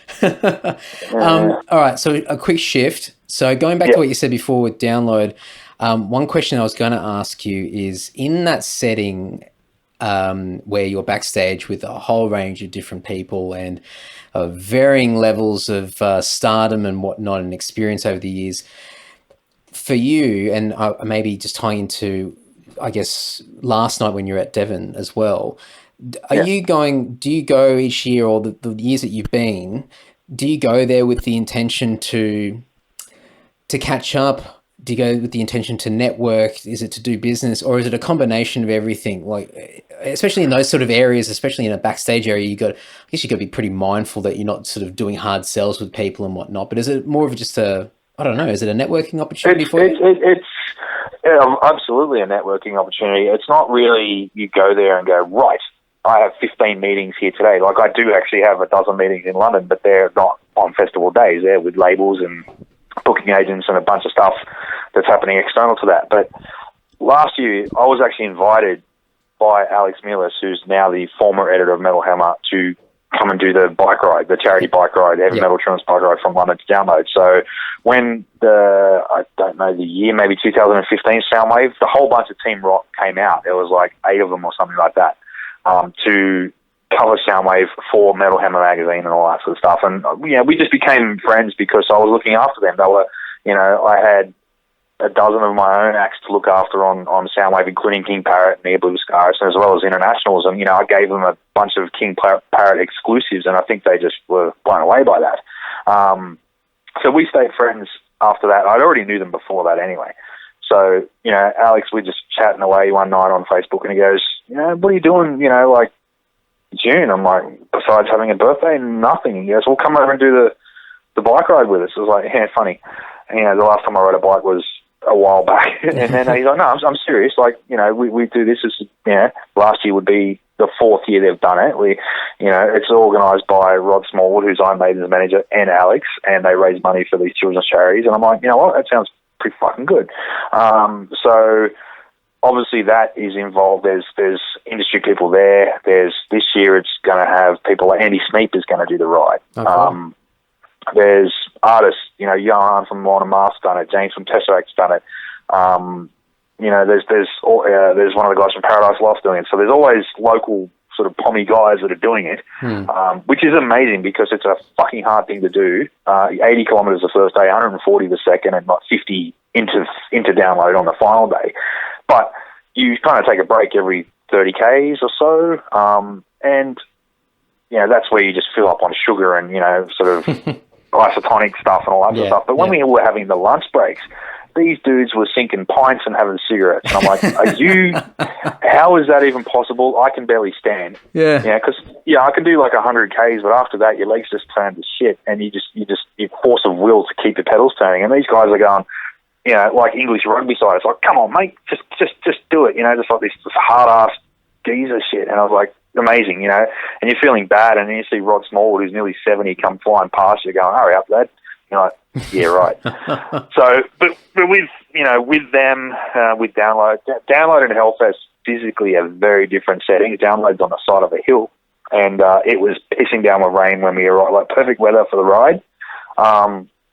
All right, so a quick shift. So going back to what you said before with download, one question I was going to ask you is, in that setting, where you're backstage with a whole range of different people and varying levels of stardom and whatnot and experience over the years, for you, and maybe just tying into, I guess, last night when you're at Devon as well, do you go each year, or the years that you've been, do you go there with the intention to catch up? Do you go with the intention to network? Is it to do business, or is it a combination of everything? Like, especially in those sort of areas, especially in a backstage area, I guess you got to be pretty mindful that you're not sort of doing hard sells with people and whatnot. But is it more of just is it a networking opportunity for you? It's absolutely a networking opportunity. It's not really you go there and go, right, I have 15 meetings here today. Like, I do actually have a dozen meetings in London, but they're not on festival days. They're with labels and booking agents and a bunch of stuff that's happening external to that. But last year, I was actually invited by Alex Millis, who's now the former editor of Metal Hammer, to come and do the bike ride, the charity bike ride, heavy metal trance bike ride from London to Download. So when I don't know the year, maybe 2015 Soundwave, the whole bunch of Team Rock came out. There was like 8 of them or something like that, to cover Soundwave for Metal Hammer magazine and all that sort of stuff. And, you know, we just became friends because I was looking after them. They were, you know, I had a dozen of my own acts to look after on Soundwave, including King Parrot and the Blue Scars, as well as internationals. And, you know, I gave them a bunch of King Parrot exclusives, and I think they just were blown away by that. So we stayed friends after that. I already knew them before that anyway. So, you know, Alex, we're just chatting away one night on Facebook, and he goes, you know, what are you doing, you know, like, June? I'm like, besides having a birthday, nothing. He goes, well, come over and do the bike ride with us. I was like, yeah, funny. And, you know, the last time I rode a bike was a while back. And then he's like, no, I'm serious. Like, you know, we do this as, you know, last year would be the 4th year they've done it. We, you know, it's organised by Rod Smallwood, who's Iron Maiden's manager, and Alex, and they raise money for these children's charities. And I'm like, you know what, that sounds pretty fucking good. So obviously that is involved. There's industry people there. This year it's going to have people like Andy Sneap is going to do the ride. Okay. There's artists, you know, Johan from Lorna Mask's done it. James from Tesseract's done it. You know, there's one of the guys from Paradise Lost doing it. So there's always local sort of pommy guys that are doing it, which is amazing because it's a fucking hard thing to do. 80 kilometres the first day, 140 the second, and like 50 into Download on the final day. But you kind of take a break every 30 Ks or so. And, that's where you just fill up on sugar and, sort of isotonic stuff and all that sort of stuff. But when we were having the lunch breaks, these dudes were sinking pints and having cigarettes. And I'm like, how is that even possible? I can barely stand. Yeah. Because, I can do like 100 Ks, but after that, your legs just turn to shit and you force of will to keep your pedals turning. And these guys are going, like English rugby side. It's like, come on, mate, just do it. Just like this hard-ass geezer shit. And I was like, amazing, and you're feeling bad. And then you see Rod Smallwood, who's nearly 70, come flying past you going, hurry up, lad. You're like, yeah, right. So, but with, with them, with Download and Hellfest physically a very different setting. Download's on the side of a hill, and it was pissing down with rain when we arrived, like perfect weather for the ride.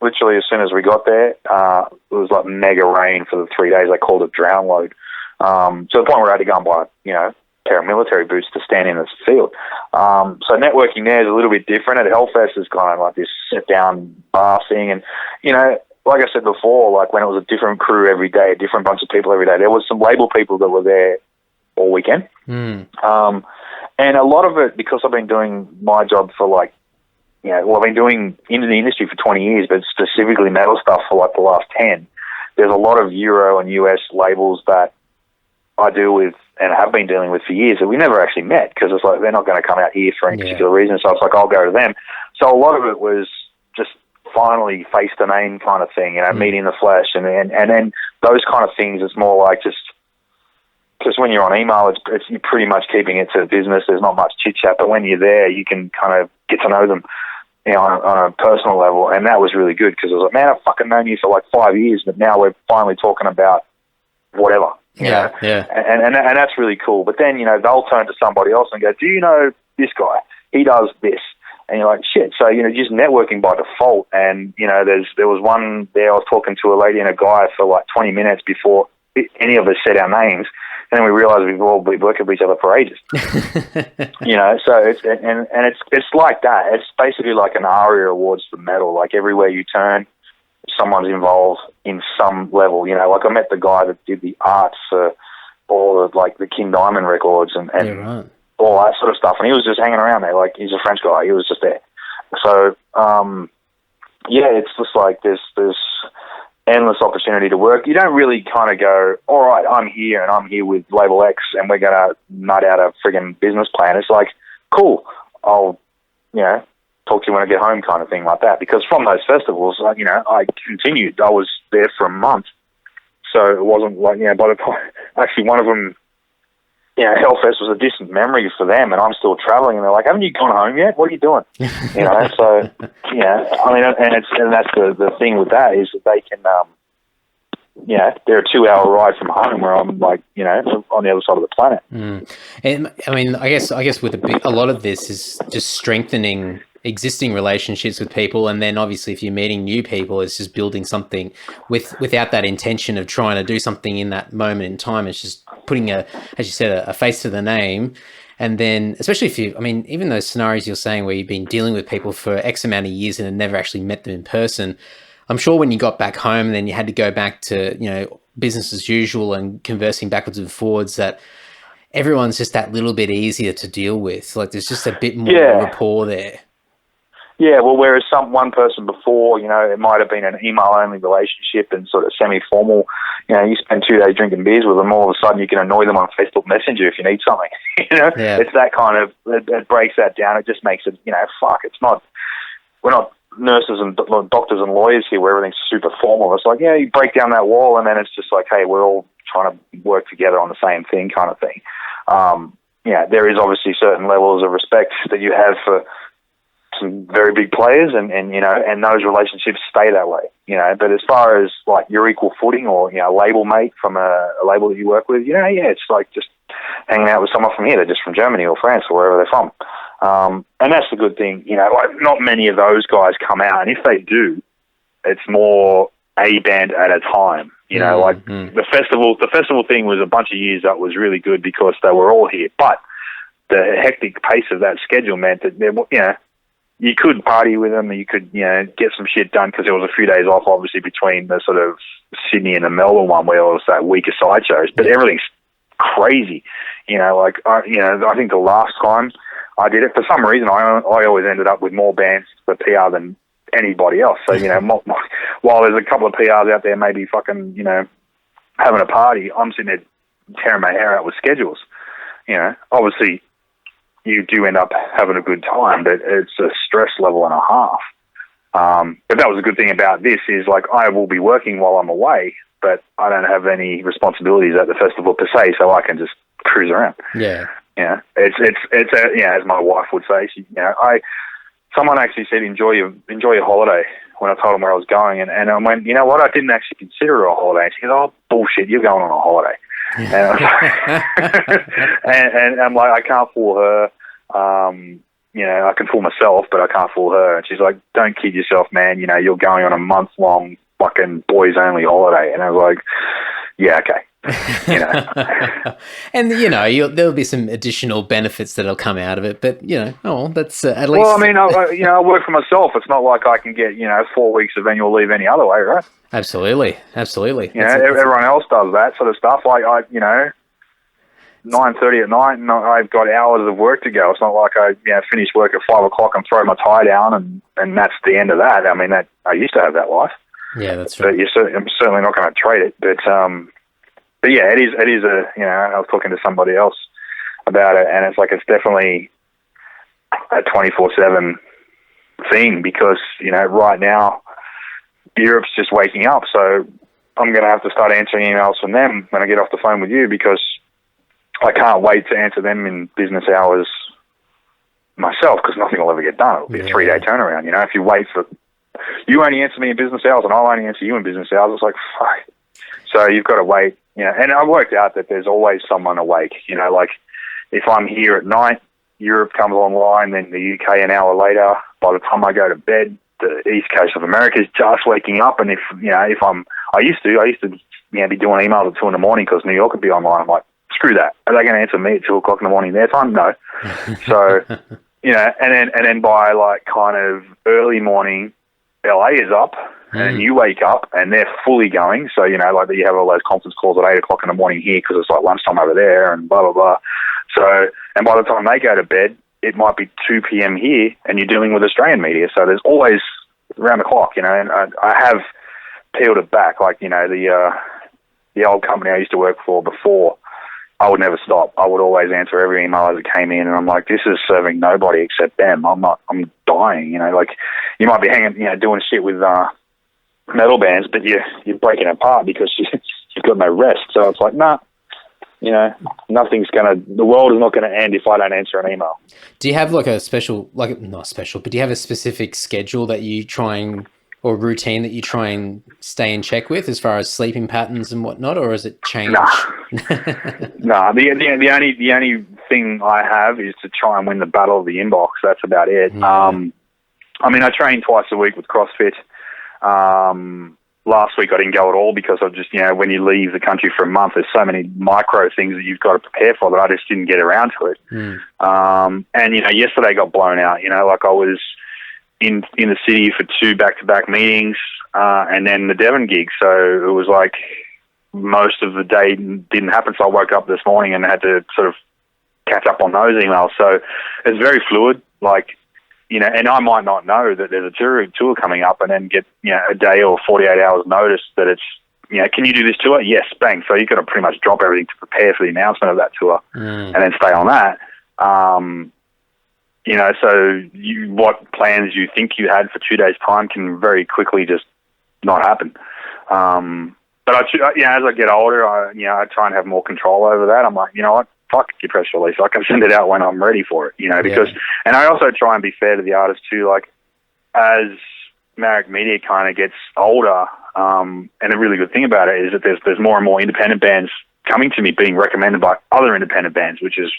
Literally as soon as we got there, it was like mega rain for the 3 days. They called it Download. To the point where I had to go and buy, paramilitary boots to stand in this field. So networking there is a little bit different. At Hellfest is kind of like this sit-down bar thing. And, like I said before, like when it was a different crew every day, a different bunch of people every day, there was some label people that were there all weekend. And a lot of it, because I've been doing my job for like, I've been doing into the industry for 20 years, but specifically metal stuff for like the last 10. There's a lot of Euro and US labels that I deal with and have been dealing with for years that we never actually met, because it's like they're not going to come out here for any particular reason. So it's like, I'll go to them. So a lot of it was just finally face to name kind of thing, meeting in the flesh. And then those kind of things, it's more like just when you're on email, it's you're pretty much keeping it to business. There's not much chit chat, but when you're there, you can kind of get to know them, on a personal level. And that was really good, because I was like, man, I've fucking known you for like 5 years, but now we're finally talking about whatever. Yeah. And that's really cool. But then, they'll turn to somebody else and go, do you know this guy? He does this. And you're like, shit. So, just networking by default. And, there was one there, I was talking to a lady and a guy for like 20 minutes before any of us said our names. And then we realized we've all been working with each other for ages. So it's like that. It's basically like an ARIA Awards for metal. Like everywhere you turn, someone's involved in some level, like I met the guy that did the arts for all of like the King Diamond records and all that sort of stuff. And he was just hanging around there. Like, he's a French guy. He was just there. So, it's just like there's endless opportunity to work. You don't really kind of go, all right, I'm here and I'm here with Label X and we're going to nut out a friggin' business plan. It's like, cool, I'll, talk to you when I get home kind of thing like that. Because from those festivals, I continued. I was there for a month. So it wasn't like, by the time, actually one of them, Hellfest was a distant memory for them, and I'm still traveling, and they're like, haven't you gone home yet? What are you doing? So, and that's the thing with that is that they can, they're a 2-hour ride from home where I'm like, on the other side of the planet. And I mean, I guess with a lot of this is just strengthening existing relationships with people, and then obviously if you're meeting new people, it's just building something without that intention of trying to do something in that moment in time. It's just putting as you said, a face to the name. And then especially if even those scenarios you're saying where you've been dealing with people for X amount of years and have never actually met them in person, I'm sure when you got back home and then you had to go back to business as usual and conversing backwards and forwards, that everyone's just that little bit easier to deal with. Like there's just a bit more rapport there. Yeah, well, whereas one person before, it might have been an email-only relationship and sort of semi-formal, you spend 2 days drinking beers with them, all of a sudden you can annoy them on Facebook Messenger if you need something, It's that kind of, it breaks that down. It just makes it, it's not, we're not nurses and doctors and lawyers here where everything's super formal. It's like, you break down that wall and then it's just like, hey, we're all trying to work together on the same thing kind of thing. There is obviously certain levels of respect that you have for some very big players and those relationships stay that way, but as far as like your equal footing or, label mate from a label that you work with, it's like just hanging out with someone from here. They're just from Germany or France or wherever they're from. And that's the good thing, like not many of those guys come out, and if they do, it's more a band at a time. The festival thing was a bunch of years that was really good because they were all here, but the hectic pace of that schedule meant that you could party with them, and you could, get some shit done because there was a few days off, obviously, between the sort of Sydney and the Melbourne one where it was that week of sideshows. But everything's crazy. Like, I think the last time I did it, for some reason, I always ended up with more bands for PR than anybody else. So, while there's a couple of PRs out there maybe fucking, having a party, I'm sitting there tearing my hair out with schedules. Obviously you do end up having a good time, but it's a stress level and a half. But that was a good thing about this is, like, I will be working while I'm away, but I don't have any responsibilities at the festival per se, so I can just cruise around. Yeah. As my wife would say, someone actually said, enjoy your holiday, when I told them where I was going, and I went, you know what, I didn't actually consider it a holiday. And she goes, oh, bullshit, you're going on a holiday. And, I was like, and I'm like, I can't fool her. I can fool myself, but I can't fool her. And she's like, don't kid yourself, man. You're going on a month-long fucking boys-only holiday. And I was like, yeah, okay. And there'll be some additional benefits that'll come out of it, but that's at least. Well, I mean, I work for myself. It's not like I can get 4 weeks of annual leave any other way, right? Absolutely. Everyone else does that sort of stuff. Like 9:30 at night, and I've got hours of work to go. It's not like I finish work at 5 o'clock and throw my tie down, and that's the end of that. I mean, I used to have that life. Yeah, that's right. But I'm certainly not going to trade it. But yeah, it is I was talking to somebody else about it, and it's like, it's definitely a 24/7 thing, because, right now Europe's just waking up, so I'm going to have to start answering emails from them when I get off the phone with you, because I can't wait to answer them in business hours myself, because nothing will ever get done. It'll be a 3-day turnaround. If you wait for, you only answer me in business hours and I'll only answer you in business hours, it's like, fuck. So you've got to wait. And I worked out that there's always someone awake. Like, if I'm here at night, Europe comes online, then the UK an hour later. By the time I go to bed, the East Coast of America is just waking up. And if I used to be doing emails at 2 in the morning because New York would be online. I'm like, screw that. Are they going to answer me at 2 o'clock in the morning their time? No. So, and then by like kind of early morning, LA is up. And you wake up and they're fully going. So, like you have all those conference calls at 8 o'clock in the morning here because it's like lunchtime over there and blah, blah, blah. So, and by the time they go to bed, it might be 2 p.m. here and you're dealing with Australian media. So there's always around the clock, and I have peeled it back. Like, the old company I used to work for before, I would never stop. I would always answer every email as it came in, and I'm like, this is serving nobody except them. I'm dying, like you might be hanging, doing shit with, metal bands, but you're breaking apart because you've got no rest. So it's like, nah, the world is not going to end if I don't answer an email. Do you have like a special, not special, but do you have a specific schedule that you or routine that you try and stay in check with as far as sleeping patterns and whatnot, or has it changed? Nah. The only thing I have is to try and win the battle of the inbox. That's about it. I train twice a week with CrossFit. Last week I didn't go at all because of just, when you leave the country for a month, there's so many micro things that you've got to prepare for that I just didn't get around to it. And, yesterday got blown out, like I was in the city for 2 back-to-back meetings, and then the Devon gig. So it was like most of the day didn't happen. So I woke up this morning and had to sort of catch up on those emails. So it's very fluid, like, and I might not know that there's a tour coming up and then get, a day or 48 hours notice that it's, can you do this tour? Yes, bang. So you've got to pretty much drop everything to prepare for the announcement of that tour and then stay on that. So what plans you think you had for 2 days' time can very quickly just not happen. But as I get older, I try and have more control over that. I'm like, you know what? Fuck your press release. I can send it out when I'm ready for it, because, and I also try and be fair to the artist too, like as Maric Media kind of gets older, and a really good thing about it is that there's more and more independent bands coming to me being recommended by other independent bands, which is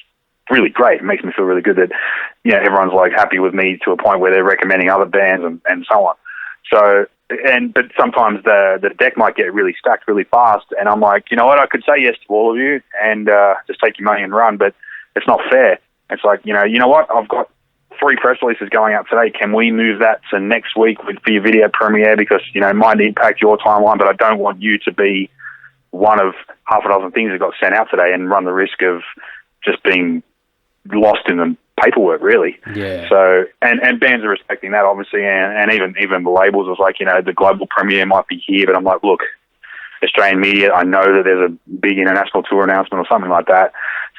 really great. It makes me feel really good that, everyone's like happy with me to a point where they're recommending other bands and so on. So, but sometimes the deck might get really stacked really fast, and I'm like, you know what, I could say yes to all of you and just take your money and run, but it's not fair. It's like, you know what, I've got 3 press releases going out today. Can we move that to next week for your video premiere? Because, it might impact your timeline, but I don't want you to be one of half a dozen things that got sent out today and run the risk of just being lost in the paperwork, really. Yeah. So, and bands are respecting that, obviously, and even the labels was like, the global premiere might be here, but I'm like, look, Australian media, I know that there's a big international tour announcement or something like that.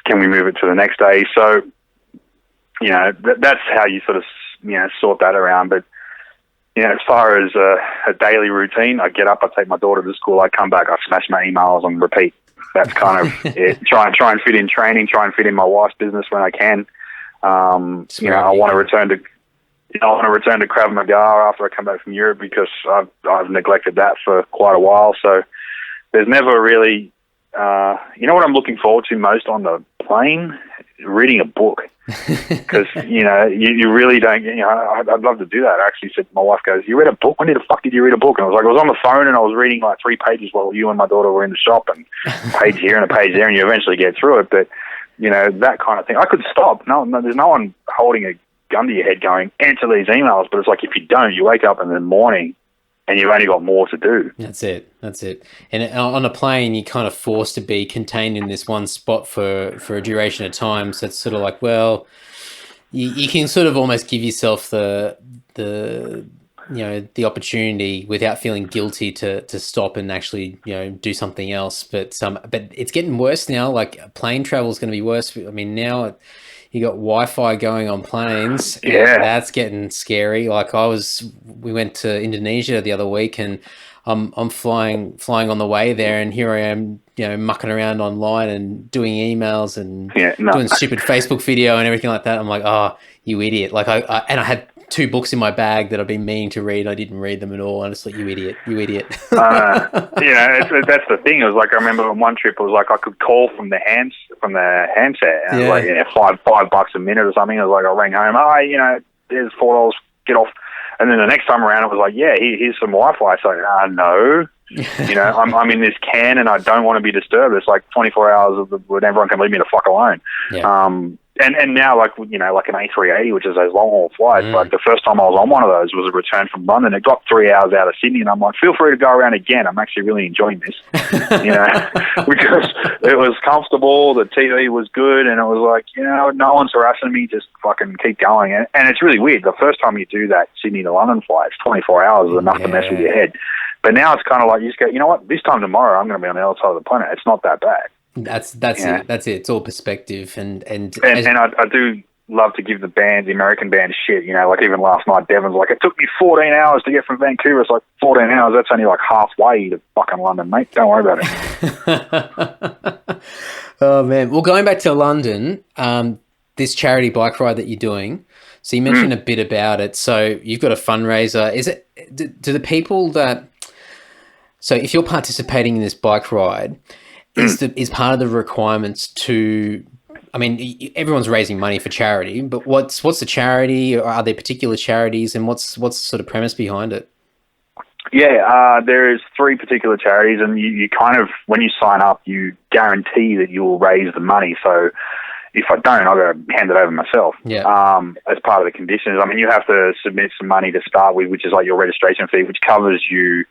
Can we move it to the next day? So, that's how you sort of, sort that around. But, as far as a daily routine, I get up, I take my daughter to school, I come back, I smash my emails and repeat. That's kind of it. Try and fit in training, try and fit in my wife's business when I can. I want to return to Krav Maga after I come back from Europe because I've neglected that for quite a while. So there's never really, what I'm looking forward to most on the plane? Reading a book. Because, you really don't, I'd love to do that. I actually said, my wife goes, you read a book? When the fuck did you read a book? And I was like, I was on the phone and I was reading like 3 pages while you and my daughter were in the shop, and a page here and a page there, and you eventually get through it. But, that kind of thing. I could stop. No, there's no one holding a gun to your head going, answer these emails. But it's like, if you don't, you wake up in the morning and you've only got more to do. That's it. And on a plane, you're kind of forced to be contained in this one spot for a duration of time. So it's sort of like, well, you can sort of almost give yourself the opportunity without feeling guilty to stop and actually, do something else. But it's getting worse now. Like plane travel is going to be worse. I mean, now you got Wi-Fi going on planes. Yeah, that's getting scary. Like we went to Indonesia the other week, and I'm flying on the way there, and here I am, mucking around online and doing emails and doing stupid Facebook video and everything like that. I'm like, oh, you idiot! Like I had 2 books in my bag that I've been meaning to read. I didn't read them at all. I'm just like, you idiot. That's the thing. It was like, I remember on one trip, it was like I could call from the handset, and it was like $5 a minute or something. I was like, I rang home. There's $4. Get off. And then the next time around, it was like, here's some Wi-Fi. It's like, no. I'm in this can and I don't want to be disturbed. It's like 24 hours when everyone can leave me the fuck alone. Yeah. And now, like an A380, which is those long-haul flights, like the first time I was on one of those was a return from London. It got 3 hours out of Sydney, and I'm like, feel free to go around again. I'm actually really enjoying this, because it was comfortable, the TV was good, and it was like, no one's harassing me, just fucking keep going. And it's really weird. The first time you do that Sydney to London flight, it's 24 hours is enough to mess with your head. But now it's kind of like you just go, you know what, this time tomorrow I'm going to be on the other side of the planet. It's not that bad. That's it. That's it. It's all perspective, and I do love to give the American band shit. Like even last night, Devon's like, it took me 14 hours to get from Vancouver. It's like 14 hours. That's only like halfway to fucking London, mate. Don't worry about it. Oh man. Well, going back to London, this charity bike ride that you're doing. So you mentioned a bit about it. So you've got a fundraiser. Is it? Do the people that? So if you're participating in this bike ride, is part of the requirements to, I mean, everyone's raising money for charity, but what's the charity, or are there particular charities, and what's the sort of premise behind it? Yeah, there's 3 particular charities, and you kind of, when you sign up, you guarantee that you will raise the money. So if I don't, I've got to hand it over myself. Yeah. As part of the conditions. I mean, you have to submit some money to start with, which is like your registration fee, which covers you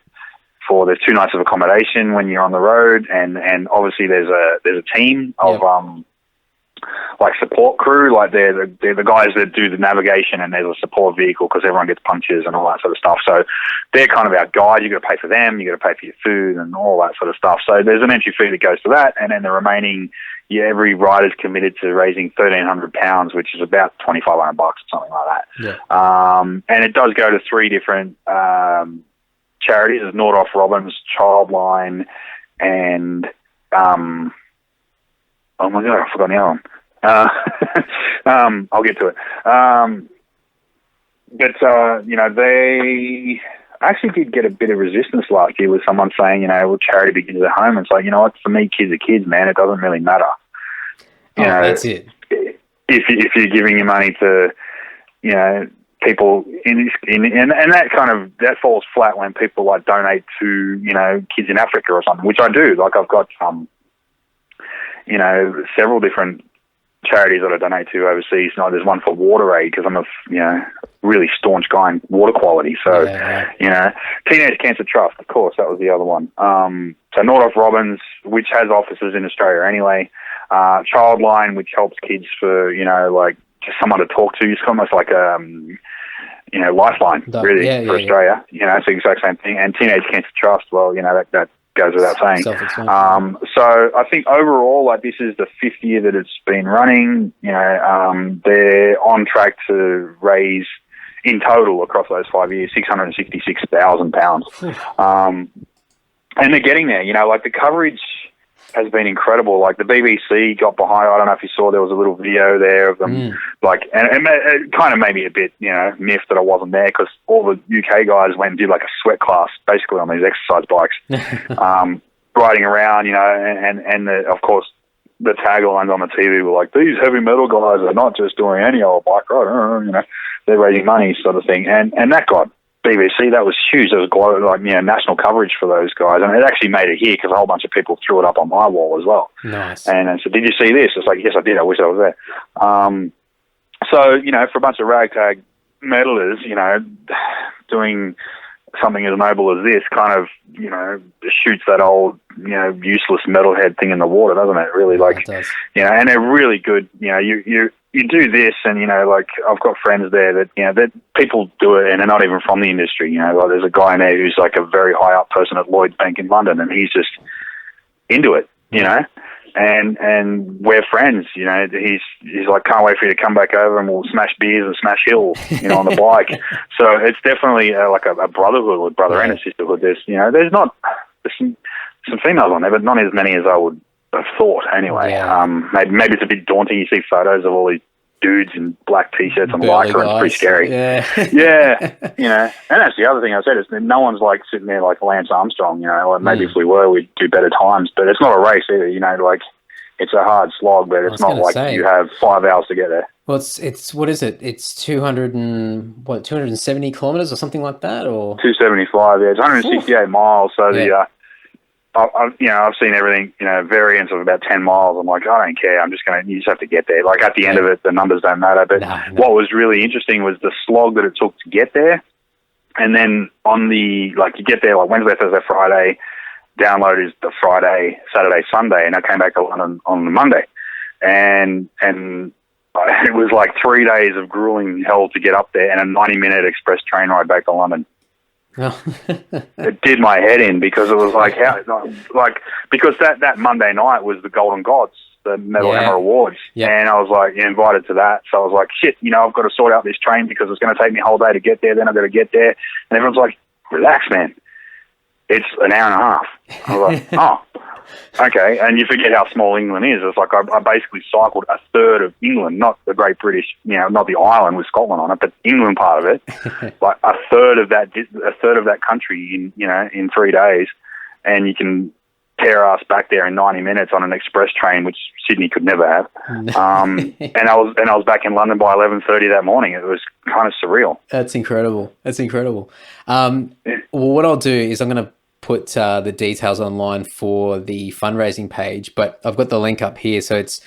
for there's 2 nights of accommodation when you're on the road, and obviously there's a team of like support crew, like they're the guys that do the navigation, and there's a support vehicle because everyone gets punches and all that sort of stuff. So they're kind of our guide. You got to pay for them, you got to pay for your food and all that sort of stuff. So there's an entry fee that goes to that, and then the remaining, every rider's committed to raising £1,300, which is about $2,500 or something like that. Yeah. And it does go to 3 different charities. There's Nordoff Robbins, Childline, and oh my god, I forgot the other one. I'll get to it. They actually did get a bit of resistance last year with someone saying, well, charity begins at home. It's like, what? For me, kids are kids, man. It doesn't really matter. That's it. If you're giving your money to, people and that falls flat when people like donate to, kids in Africa or something, which I do. Like I've got, several different charities that I donate to overseas. There's one for water aid because I'm a really staunch guy in water quality. So, you know, Teenage Cancer Trust, of course, that was the other one. So Nordoff Robbins, which has offices in Australia anyway. Childline, which helps kids for, you know, like just someone to talk to. It's almost like a, you know, lifeline, really, for Australia. You know, it's the exact same thing. And Teenage Cancer Trust, well, you know, that goes without saying. So I think overall, like, this is the 5th year that it's been running. You know, they're on track to raise, in total across those 5 years, £666,000. And they're getting there. You know, like, the coverage has been incredible. Like, the BBC got behind. I don't know if you saw, there was a little video there of them. Like, and it kind of made me a bit, you know, miffed that I wasn't there, because all the UK guys went and did like a sweat class basically on these exercise bikes, riding around, you know, and of course the taglines on the TV were like, these heavy metal guys are not just doing any old bike ride, you know, they're raising money, sort of thing. And that got BBC, that was huge. There was global, like, you know, national coverage for those guys, and it actually made it here because a whole bunch of people threw it up on my wall as well. Nice. And so, did you see this? It's like, yes, I did. I wish I was there. So, you know, for a bunch of ragtag metalers, you know, doing something as noble as this kind of, you know, shoots that old, you know, useless metalhead thing in the water, doesn't it? Really, like, it does. You know, and they're really good. You know, you do this, and, you know, like, I've got friends there that, you know, that people do it and they're not even from the industry. You know, like, there's a guy in there who's like a very high up person at Lloyd's Bank in London, and he's just into it, you know. And we're friends, you know. He's like, can't wait for you to come back over and we'll smash beers and smash hills, you know, on the bike. So it's definitely like a brotherhood, or brother and a sisterhood. There's some females on there, but not as many as I would have thought anyway. Maybe it's a bit daunting. You see photos of all these dudes in black t-shirts and lycra, and it's pretty scary. You know. And that's the other thing I said, is that no one's like sitting there like Lance Armstrong, you know. Like, maybe if we were, we'd do better times, but it's not a race either, you know. Like, it's a hard slog, but it's not like you have 5 hours to get there. Well, it's what is it? It's 270 kilometers or something like that, or 275. Yeah, it's 168 miles. So I've seen everything, you know, variants of about 10 miles. I'm like, I don't care. You just have to get there. Like, at the end of it, the numbers don't matter. But what was really interesting was the slog that it took to get there. And then you get there like Wednesday, Thursday, Friday. Download is the Friday, Saturday, Sunday. And I came back to London on the Monday. And it was like 3 days of grueling hell to get up there, and a 90-minute express train ride back to London. It did my head in, because it was like, because that Monday night was the Golden Gods, the Metal Hammer Awards, and I was like invited to that. So I was like, shit, you know, I've got to sort out this train because it's going to take me a whole day to get there. Then I've got to get there, and everyone's like, relax, man. It's an hour and a half. I was like, oh, okay. And you forget how small England is. It's like I basically cycled a third of England, not the Great British, you know, not the island with Scotland on it, but England part of it. Like a third of that country in 3 days, and you can tear ass back there in 90 minutes on an express train, which Sydney could never have. And I was back in London by 11:30 that morning. It was kind of surreal. That's incredible. Well, what I'll do is I'm going to put the details online for the fundraising page, but I've got the link up here. So it's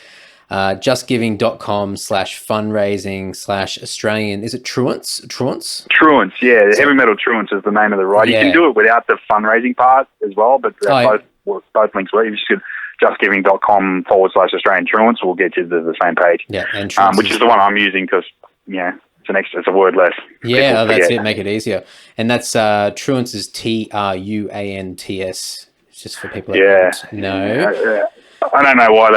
justgiving.com/fundraising/Australian. Is it Truants? Truants, yeah. Heavy Metal Truants is the name of the ride. You can do it without the fundraising part as well, but both links work. You just go justgiving.com/Australian Truants will get you to the same page. Yeah, and which is the one I'm using because, it's a word less. Yeah, that's it. Make it easier. And that's Truants is Truants. It's just for people that don't know. I don't know why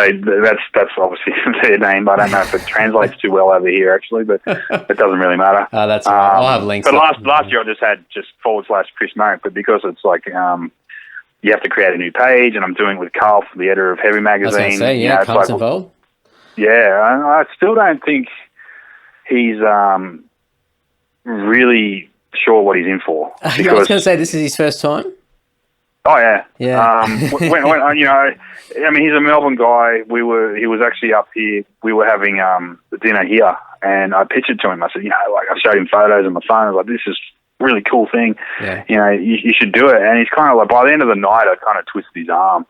that's obviously their name, but I don't know if it translates too well over here actually, but it doesn't really matter. That's all right. I'll have links. But last year I just had /Chris Maric, but because it's like you have to create a new page, and I'm doing it with Carl, the editor of Heavy Magazine. I was going to say, Carl's involved. Yeah, I still don't think he's really sure what he's in for. I was going to say, this is his first time? Oh, yeah. When, he's a Melbourne guy. He was actually up here. We were having the dinner here, and I pitched it to him. I said, I showed him photos on the phone. I was like, this is a really cool thing. Yeah. You should do it. And he's kind of like, by the end of the night, I kind of twisted his arm.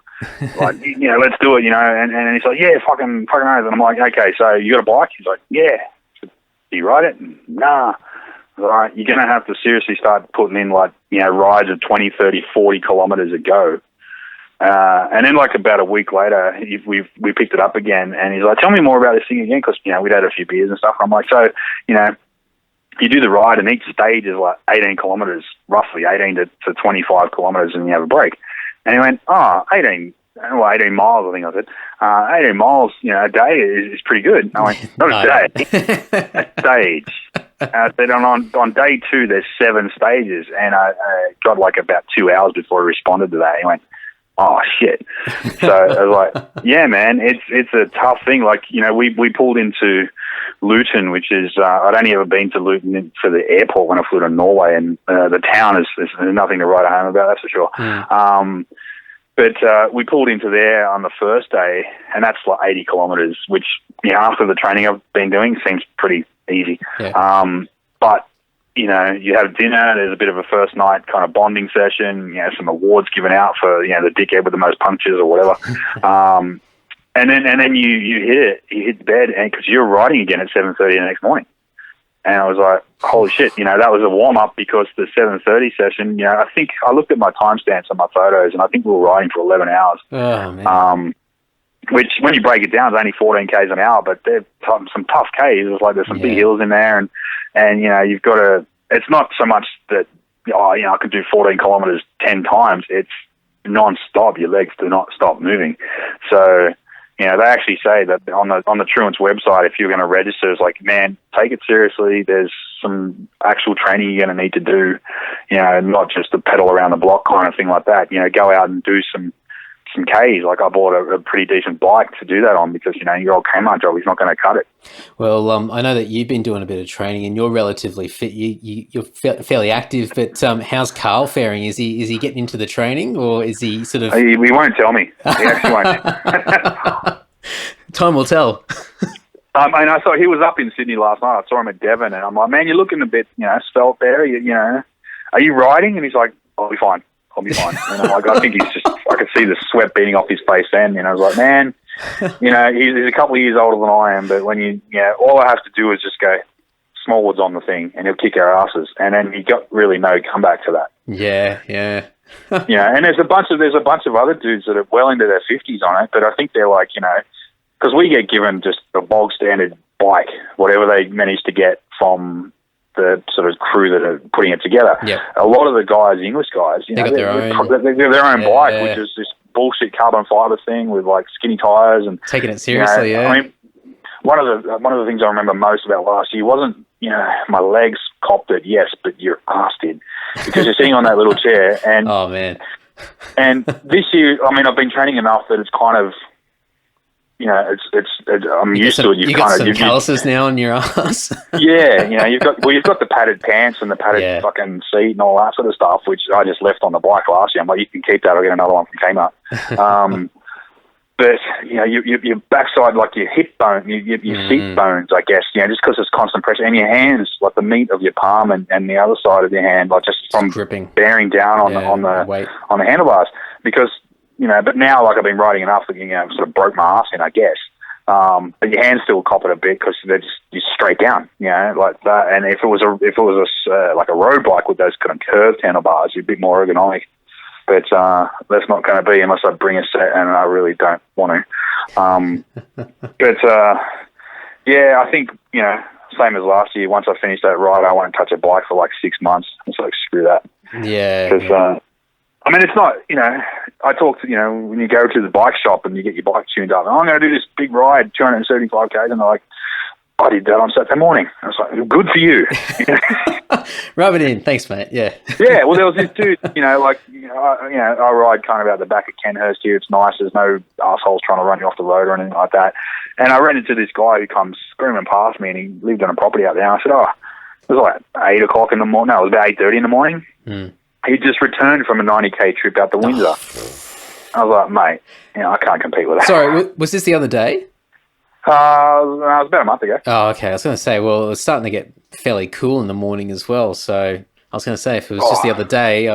Like, let's do it, and he's like, yeah, fucking knows. And I'm like, okay, so you got a bike? He's like, yeah. Do you ride it? Nah. All right, you're going to have to seriously start putting in like, rides of 20, 30, 40 kilometers a go. And then like about a week later, we picked it up again, and he's like, tell me more about this thing again, because, we'd had a few beers and stuff. I'm like, so, you do the ride, and each stage is like 18 kilometers, roughly 18 to 25 kilometers, and you have a break. And he went, 18 miles, I think I said. 18 miles, a day is pretty good. I went, not a day, a stage. I said, on day 2, there's 7 stages, and I got like about 2 hours before I responded to that. He went, oh shit. So I was like, yeah, man, it's a tough thing. Like, we pulled into Luton, which is, I'd only ever been to Luton for the airport when I flew to Norway, and the town is nothing to write home about, that's for sure. Mm. But we pulled into there on the first day, and that's like 80 kilometers, which, after the training I've been doing, seems pretty easy. Yeah. But you have dinner, there's a bit of a first night kind of bonding session, some awards given out for, the dickhead with the most punctures or whatever. And then you hit the bed, and because you're riding again at 7:30 the next morning. And I was like, holy shit, that was a warm-up, because the 7:30 session, I think I looked at my timestamps on my photos, and I think we were riding for 11 hours. Oh, man. Which, when you break it down, is only 14 Ks an hour, but they're some tough Ks. It's like there's some big hills in there, and you've got to, it's not so much that, I could do 14 kilometers 10 times. It's non-stop. Your legs do not stop moving. So, they actually say that on the Truant's website, if you're going to register, it's like, man, take it seriously. There's some actual training you're going to need to do, not just a pedal around the block kind of thing like that. Go out and do some Ks. Like, I bought a pretty decent bike to do that on, because, your old Kmart job is not going to cut it. Well, I know that you've been doing a bit of training, and you're relatively fit. You're fairly active, but how's Carl faring? Is he getting into the training, or is he sort of... He won't tell me. He actually won't. Time will tell. And I saw he was up in Sydney last night. I saw him at Devon, and I'm like, man, you're looking a bit, svelte there. Are you riding? And he's like, I'll be fine. And I'm like, I think I could see the sweat beating off his face then. I was like, man, he's a couple of years older than I am, but when all I have to do is just go, Smallwood's on the thing, and he'll kick our asses. And then he got really no comeback to that. Yeah. And there's a bunch of other dudes that are well into their 50s on it, but I think they're like, because we get given just a bog standard bike, whatever they manage to get from the sort of crew that are putting it together. Yep. A lot of the guys, English guys, they got their own bike, which is this bullshit carbon fiber thing with like skinny tires and taking it seriously. Yeah. I mean, one of the things I remember most about last year wasn't, my legs copped it, yes, but your ass did, because you're sitting on that little chair. And oh man. And this year, I mean, I've been training enough that it's kind of, I'm used to it. You've got some calluses now on your ass. Yeah, you've got the padded pants and the padded fucking seat and all that sort of stuff, which I just left on the bike last year. I'm like, you can keep that. I'll get another one from Kmart. But your backside, like your hip bone, your seat bones, I guess, just because it's constant pressure, and your hands, like the meat of your palm and the other side of your hand, like just from gripping, bearing down on the handlebars, because. But now, like, I've been riding enough that, sort of broke my ass in, I guess. But your hands still cop it a bit, because they're just straight down, like that. And if it was like a road bike with those kind of curved handlebars, you're a bit more ergonomic. But that's not going to be unless I bring a set, and I really don't want to. I think, same as last year, once I finish that ride, I won't touch a bike for like 6 months. It's like, screw that. Yeah. Because, I mean, it's not, I talk to, when you go to the bike shop and you get your bike tuned up, I'm going to do this big ride, 275 Ks, and they're like, I did that on Saturday morning. I was like, good for you. Rub it in. Thanks, mate. Yeah. Yeah, well, there was this dude, I ride kind of out the back of Kenhurst here. It's nice. There's no assholes trying to run you off the road or anything like that. And I ran into this guy who comes screaming past me, and he lived on a property out there. And I said, it was like 8 o'clock in the morning. No, it was about 8:30 in the morning. Mm. He just returned from a 90K trip out to Windsor. I was like, mate, I can't compete with that. Sorry, was this the other day? It was about a month ago. Oh, okay. I was going to say, well, it was starting to get fairly cool in the morning as well. So I was going to say, if it was just the other day,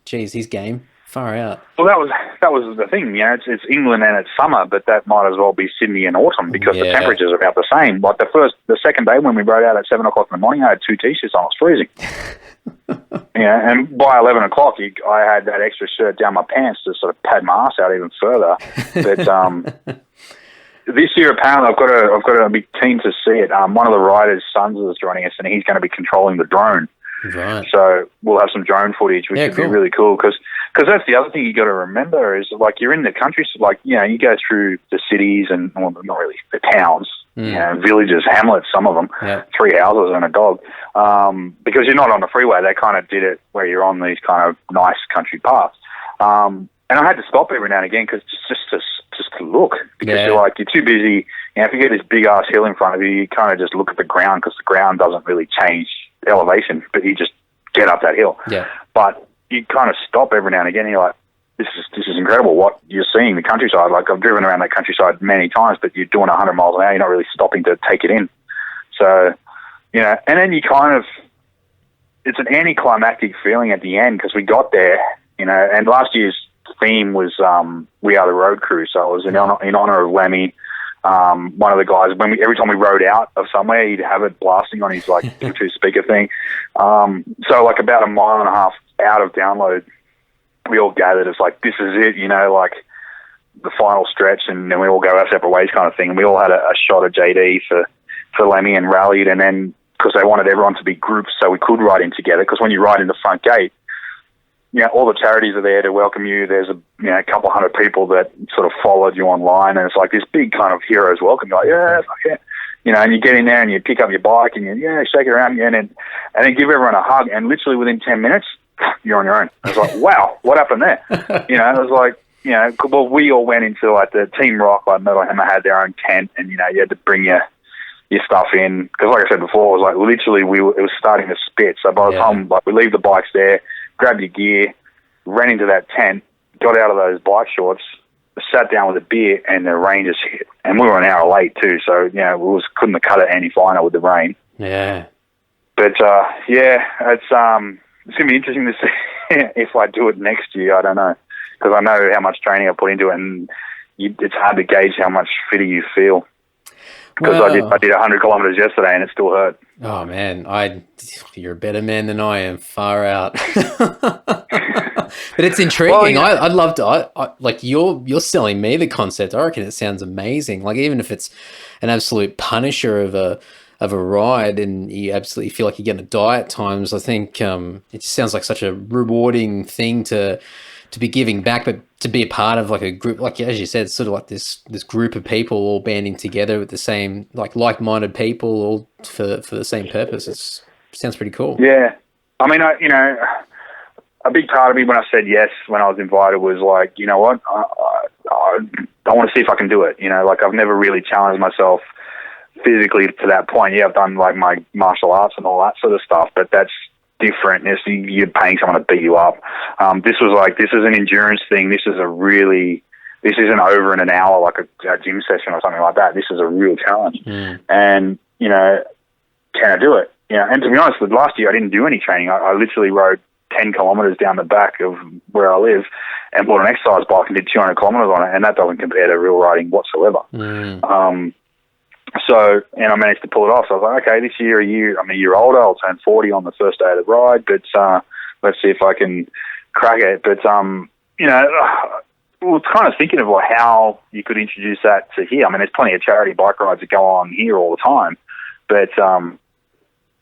geez, his game, far out. Well, that was the thing. It's England and it's summer, but that might as well be Sydney in autumn because the temperatures are about the same. Like the second day when we rode out at 7 o'clock in the morning, I had 2 t-shirts on. It was freezing. And by 11 o'clock, I had that extra shirt down my pants to sort of pad my ass out even further. But this year, apparently, I've got to be keen to see it. One of the riders' sons is joining us, and he's going to be controlling the drone. Right. So we'll have some drone footage, which would be really cool. Because that's the other thing you got to remember is, like, you're in the country, so, like, you go through the cities and, well, not really, the towns, villages, hamlets, some of them, 3 houses and a dog. Because you're not on the freeway. They kind of did it where you're on these kind of nice country paths. And I had to stop every now and again because just to look, because you're too busy. If you get this big ass hill in front of you, you kind of just look at the ground because the ground doesn't really change elevation, but you just get up that hill. Yeah. But you kind of stop every now and again and you're like, this is incredible what you're seeing, the countryside. Like, I've driven around that countryside many times, but you're doing 100 miles an hour, you're not really stopping to take it in. So, and then you kind of, it's an anticlimactic feeling at the end because we got there, and last year's theme was We Are the Road Crew, so it was in honor of Lemmy. One of the guys, every time we rode out of somewhere, he'd have it blasting on his Bluetooth speaker thing. So like about a mile and a half out of Download, we all gathered. It's like, this is it, like the final stretch, and then we all go our separate ways kind of thing. And we all had a shot of JD for Lemmy and rallied, and then because they wanted everyone to be groups so we could ride in together. Because when you ride in the front gate, all the charities are there to welcome you. There's a couple hundred people that sort of followed you online, and it's like this big kind of hero's welcome. You're like, and you get in there and you pick up your bike and you shake it around and then give everyone a hug, and literally within 10 minutes, you're on your own. I was like, wow, what happened there? It was like, well, we all went into like the Team Rock, like Metal Hammer had their own tent, and you had to bring your stuff in, because like I said before, it was like literally it was starting to spit. So by the time we leave the bikes there, grab your gear, ran into that tent, got out of those bike shorts, sat down with a beer, and the rain just hit. And we were an hour late too, so we couldn't have cut it any finer with the rain. Yeah. But it's gonna be interesting to see if I do it next year. I don't know, because I know how much training I put into it, and it's hard to gauge how much fitter you feel. Because I did 100 kilometers yesterday and it still hurt. Oh man, you're a better man than I am. Far out. But it's intriguing. Well, I'd love to. Like you're selling me the concept. I reckon it sounds amazing. Like, even if it's an absolute punisher of a ride, and you absolutely feel like you're going to die at times, I think it just sounds like such a rewarding thing to be giving back, but to be a part of like a group, like as you said, sort of like this group of people all banding together with the same, like-minded people, all for the same purpose. It sounds pretty cool. Yeah. I mean, a big part of me when I said yes, when I was invited, was like, you know what, I want to see if I can do it. Like, I've never really challenged myself physically to that point. Yeah, I've done like my martial arts and all that sort of stuff, but that's different. You're paying someone to beat you up. This is an endurance thing. This isn't over in an hour like a gym session or something like that. This is a real challenge. And can I do it? And to be honest, last year I didn't do any training. I literally rode 10 kilometers down the back of where I live and bought an exercise bike and did 200 kilometers on it, and that doesn't compare to real riding whatsoever. So, and I managed to pull it off. So I was like, okay, this year, I'm a year older. I'll turn 40 on the first day of the ride, but let's see if I can crack it. But, we were kind of thinking of how you could introduce that to here. I mean, there's plenty of charity bike rides that go on here all the time. But,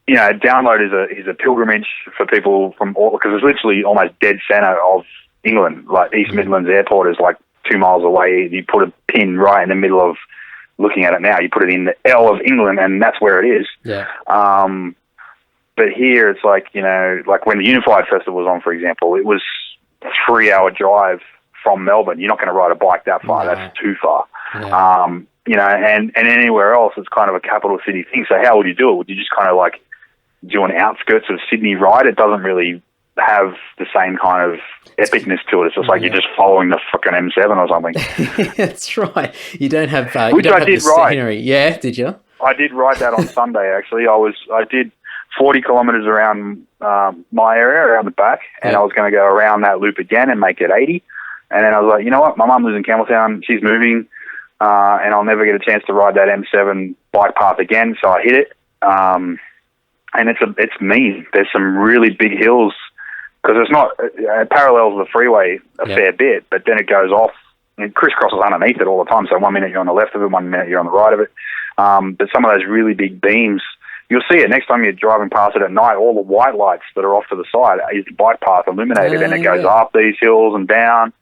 Download is a pilgrimage for people from all, because it's literally almost dead centre of England. Like, East Midlands Airport is like 2 miles away. You put a pin right in the middle of, looking at it now, you put it in the L of England, and that's where it is. Yeah. But here it's like, like when the Unified Festival was on, for example, it was a 3-hour drive from Melbourne. You're not going to ride a bike that far. No. That's too far. Yeah. And anywhere else, it's kind of a capital city thing. So how would you do it? Would you just kind of like do an outskirts of Sydney ride? It doesn't really have the same kind of epicness to it. It's just like you're just following the fucking M7 or something. That's right. You don't have which I did ride. Scenery. Yeah, did you? I did ride that on Sunday. Actually, I did 40 kilometers around my area, around the back, and I was going to go around that loop again and make it 80. And then I was like, you know what? My mum lives in Campbelltown. She's moving, and I'll never get a chance to ride that M7 bike path again. So I hit it, and it's mean. There's some really big hills because it's not it parallels the freeway a fair bit, but then it goes off and crisscrosses underneath it all the time. So 1 minute you're on the left of it, 1 minute you're on the right of it. But some of those really big beams, you'll see it next time you're driving past it at night. All the white lights that are off to the side is the bike path illuminated, and it goes up these hills and down.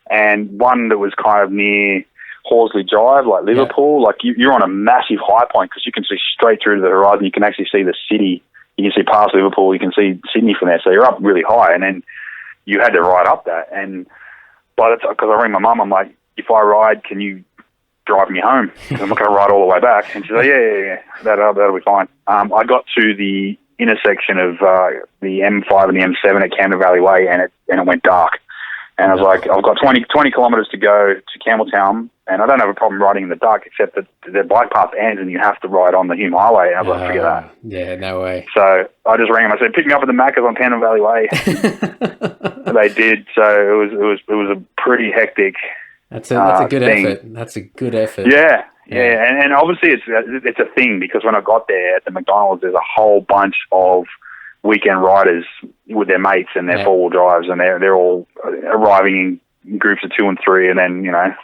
And one that was kind of near Horsley Drive, like Liverpool, like you're on a massive high point because you can see straight through to the horizon. You can actually see the city. You can see past Liverpool. You can see Sydney from there. So you're up really high, and then you had to ride up that. And because I rang my mum, I'm like, if I ride, can you drive me home? 'Cause I'm not going to ride all the way back. And she's like, yeah, that'll be fine. I got to the intersection of the M5 and the M7 at Camden Valley Way, and it went dark. And I was like, I've got 20 kilometres to go to Campbelltown, and I don't have a problem riding in the dark, except that the bike path ends and you have to ride on the Hume Highway. And I was like, forget that. Yeah, no way. So I just rang them. I said, pick me up at the Macca's on Camden Valley Way. They did. So it was a pretty hectic. That's a good effort. That's a good effort. Yeah. And obviously it's a thing because when I got there at the McDonald's, there's a whole bunch of weekend riders with their mates and their four-wheel drives, and they're all arriving in groups of 2 and 3, and then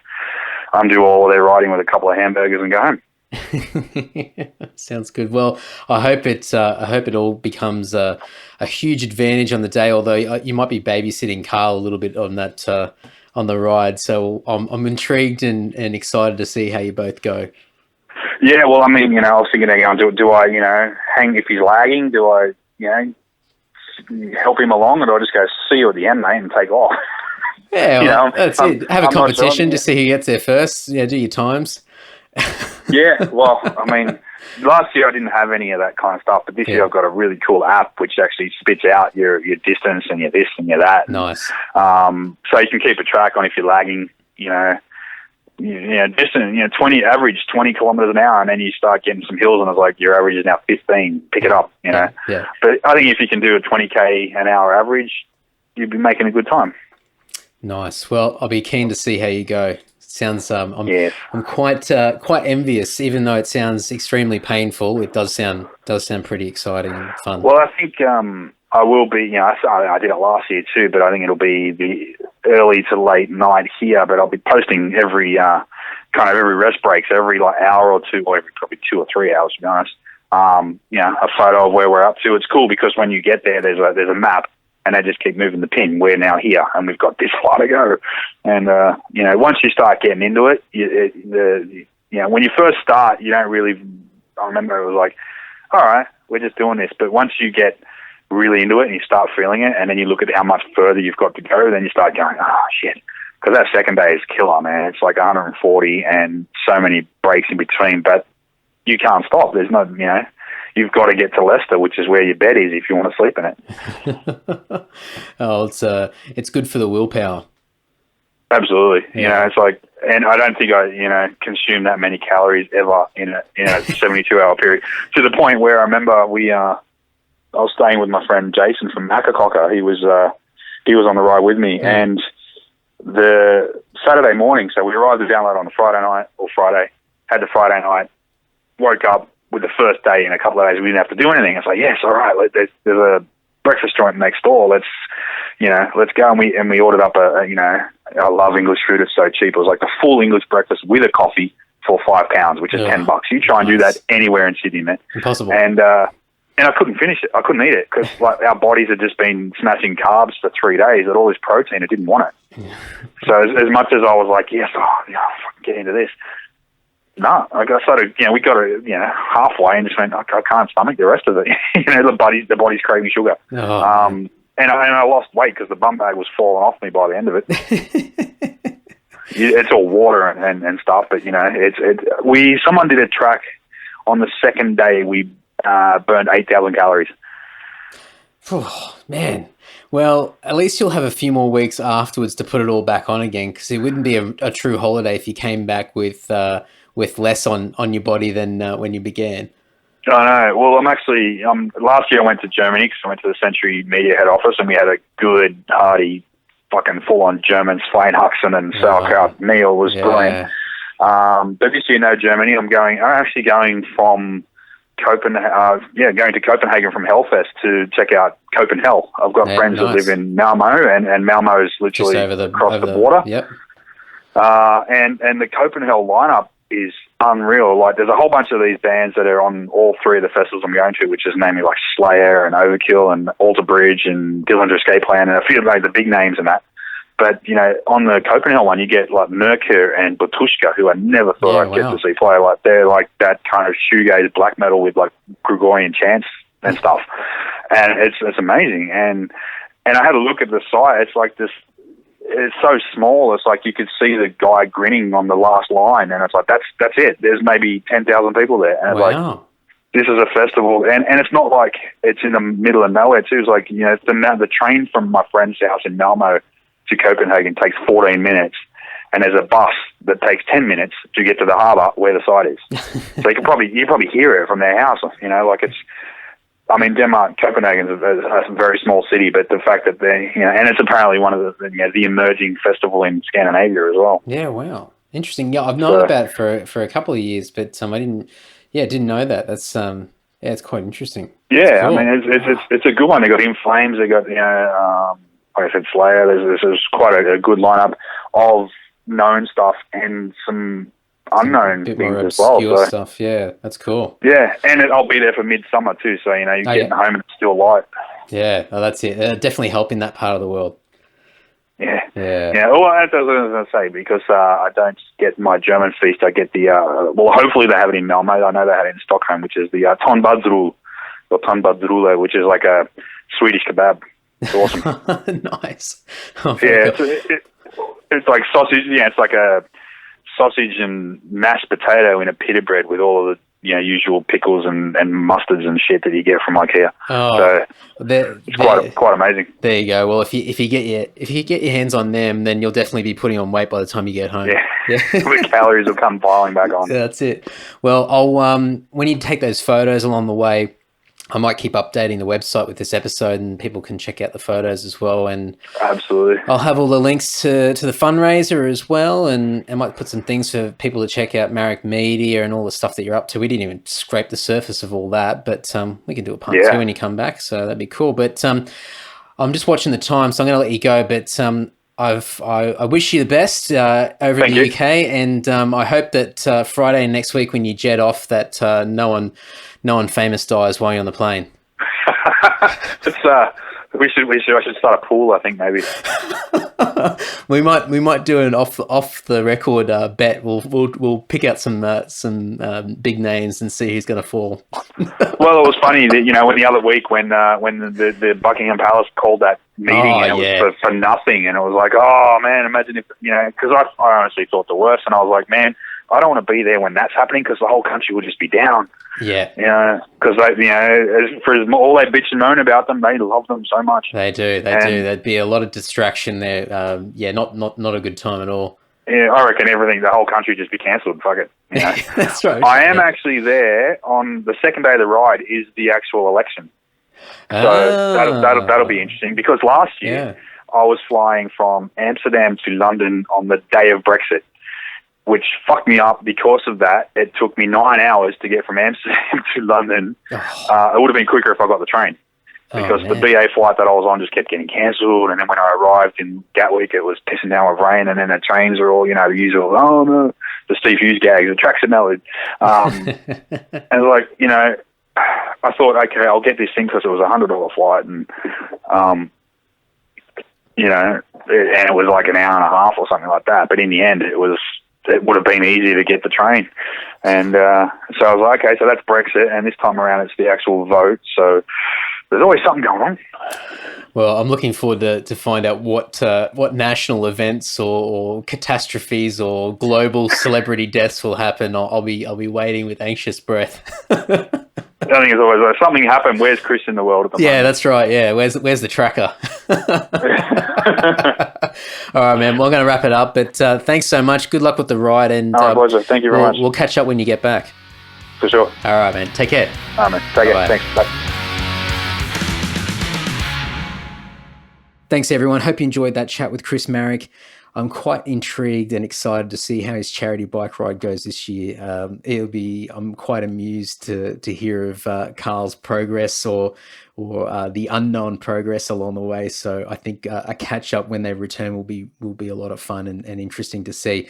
undo all of their riding with a couple of hamburgers and go home. Sounds good. Well, I hope it all becomes a huge advantage on the day. Although you might be babysitting Carl a little bit on that on the ride, so I'm intrigued and excited to see how you both go. Yeah, well, I mean, I was thinking, do I, hang if he's lagging? Do I, help him along, or do I just go see you at the end, mate, and take off? Yeah, well, that's it. Have a competition to see who gets there first. Yeah, do your times. Yeah, well, I mean, last year I didn't have any of that kind of stuff, but this year I've got a really cool app which actually spits out your distance and your this and your that. Nice. So you can keep a track on if you're lagging, distance, 20 kilometers an hour, and then you start getting some hills, and it's like your average is now 15. Pick it up, Yeah. But I think if you can do a 20k an hour average, you'd be making a good time. Nice. Well, I'll be keen to see how you go. Sounds. I'm quite envious, even though it sounds extremely painful. It does sound pretty exciting and fun. Well, I think I will be. I did it last year too, but I think it'll be the early to late night here. But I'll be posting every every rest breaks, every hour or two, or every probably 2 or 3 hours, to be honest. A photo of where we're up to. It's cool because when you get there, there's a map, and they just keep moving the pin. We're now here, and we've got this far to go. And once you start getting into it, when you first start, you don't really. I remember it was like, all right, we're just doing this. But once you get really into it and you start feeling it, and then you look at how much further you've got to go, then you start going, oh shit, because that second day is killer, man. It's like 140 and so many breaks in between, but you can't stop. There's no, you've got to get to Leicester, which is where your bed is if you want to sleep in it. Oh, it's good for the willpower. Absolutely. Yeah. It's like, and I don't think I, consume that many calories ever in a 72-hour period, to the point where I remember I was staying with my friend Jason from Maccacocker. He was on the ride with me, and the Saturday morning. So we arrived at Download on the Friday, had the Friday night, woke up with the first day in a couple of days. We didn't have to do anything. It's like, yes, all right. There's a breakfast joint next door. Let's go. And we ordered up I love English food. It's so cheap. It was like the full English breakfast with a coffee for £5, which is $10. You try and do that anywhere in Sydney, man. Impossible. And I couldn't finish it. I couldn't eat it because our bodies had just been smashing carbs for 3 days. At all this protein, it didn't want it. Yeah. So as much as I was like, yes, fucking get into this. No, I started. We got to halfway and just went. I can't stomach the rest of it. The body's craving sugar. Oh, and I lost weight because the bum bag was falling off me by the end of it. It's all water and stuff, but someone did a track on the second day. We burned 8,000 calories. Oh, man. Well, at least you'll have a few more weeks afterwards to put it all back on again, because it wouldn't be a true holiday if you came back with less on your body than when you began. I know. Well, last year I went to Germany because I went to the Century Media head office, and we had a good, hearty fucking full-on German Schweinehaxen and sauerkraut meal was brilliant. But this year, no Germany. I'm actually going from going to Copenhagen from Hellfest to check out Copenhagen. I've got friends that live in Malmo, and Malmo is literally across the border. Yep. And the Copenhagen lineup is unreal. Like, there's a whole bunch of these bands that are on all three of the festivals I'm going to, which is namely like Slayer and Overkill and Alter Bridge and Dillinger Escape Plan and a few of the big names and that. But, you know, on the Copenhagen one, you get like Merkur and Batushka, who I never thought I'd get to see play. Like, they're like that kind of shoegaze black metal with like Gregorian chants and stuff. And it's amazing. And I had a look at the site. It's like this, it's so small. It's like you could see the guy grinning on the last line, and it's like, that's it. There's maybe 10,000 people there. And it's like, this is a festival, and it's not like it's in the middle of nowhere too. It's like, you know, the train from my friend's house in Malmo to Copenhagen takes 14 minutes, and there's a bus that takes 10 minutes to get to the harbour where the site is. So you probably hear it from their house. You know, like Denmark, Copenhagen is a very small city, but the fact that they, you know, and it's apparently one of the emerging festival in Scandinavia as well. Yeah, wow, interesting. Yeah, I've known about it for a couple of years, but I didn't know that. That's it's quite interesting. Yeah, cool. I mean, it's a good one. They got In Flames. They got, you know, like I said, Slayer. There's quite a good lineup of known stuff and some unknown things as well. So stuff, yeah, that's cool. Yeah, and I'll be there for midsummer too, so you know you're getting home and it's still light. Yeah, that's it. Definitely help in that part of the world. Yeah. Well, that's what I was going to say, because I don't get my German feast. I get the hopefully they have it in Malmo. I know they have it in Stockholm, which is the Tonbadrul or Tonbadrule, which is like a Swedish kebab. It's awesome. Nice. It's like sausage. Yeah, it's like a sausage and mashed potato in a pita bread with all of the, you know, usual pickles and mustards and shit that you get from IKEA. So it's quite amazing. There you go. Well, if you get your hands on them, then you'll definitely be putting on weight by the time you get home. Yeah. The calories will come piling back on. That's it. Well, I'll when you take those photos along the way, I might keep updating the website with this episode, and people can check out the photos as well. And absolutely, I'll have all the links to the fundraiser as well, and I might put some things for people to check out Maric Media and all the stuff that you're up to. We didn't even scrape the surface of all that, but we can do a part 2 when you come back, so that'd be cool. But I'm just watching the time, so I'm going to let you go. But I wish you the best over in the UK, and I hope that Friday next week when you jet off, that no one famous dies while you're on the plane. I should start a pool, I think, maybe. we might do an off the record bet. We'll pick out some big names and see who's going to fall. Well, it was funny that, you know, when the other week when the Buckingham Palace called that meeting, and it was for nothing, and it was like, oh man, imagine if, you know, because I honestly thought the worst, and I was like, man, I don't want to be there when that's happening, because the whole country will just be down. Yeah. You know, because they, you know, for all they bitch and moan about them, they love them so much. They do. There'd be a lot of distraction there. Not a good time at all. Yeah, I reckon the whole country just be cancelled. Fuck it. You know? That's right. I am actually there on the second day of the ride is the actual election. So that'll be interesting, because last year I was flying from Amsterdam to London on the day of Brexit, which fucked me up. Because of that, it took me 9 hours to get from Amsterdam to London. It would have been quicker if I got the train, because the BA flight that I was on just kept getting cancelled. And then when I arrived in Gatwick, it was pissing down with rain. And then the trains are all, you know, the usual, oh no, the Steve Hughes gags, the tracks are melted. And like, you know, I thought, okay, I'll get this thing because it was $100 flight. And, you know, and it was like an hour and a half or something like that. But in the end, it would have been easier to get the train. And so I was like, okay, so that's Brexit, and this time around it's the actual vote. So there's always something going on. Well, I'm looking forward to find out what national events or catastrophes or global celebrity deaths will happen. I'll be waiting with anxious breath. I think it's always something happened. Where's Chris in the world at the moment? Yeah, that's right. Yeah, where's the tracker? All right, man. Well, I'm going to wrap it up. But thanks so much. Good luck with the ride, and pleasure. Thank you very much. We'll catch up when you get back. For sure. All right, man. Take care. All right, man. Take care. Thanks. Bye. Thanks, everyone. Hope you enjoyed that chat with Chris Maric. I'm quite intrigued and excited to see how his charity bike ride goes this year. I'm quite amused to hear of Carl's progress or the unknown progress along the way. So I think a catch up when they return will be a lot of fun and interesting to see.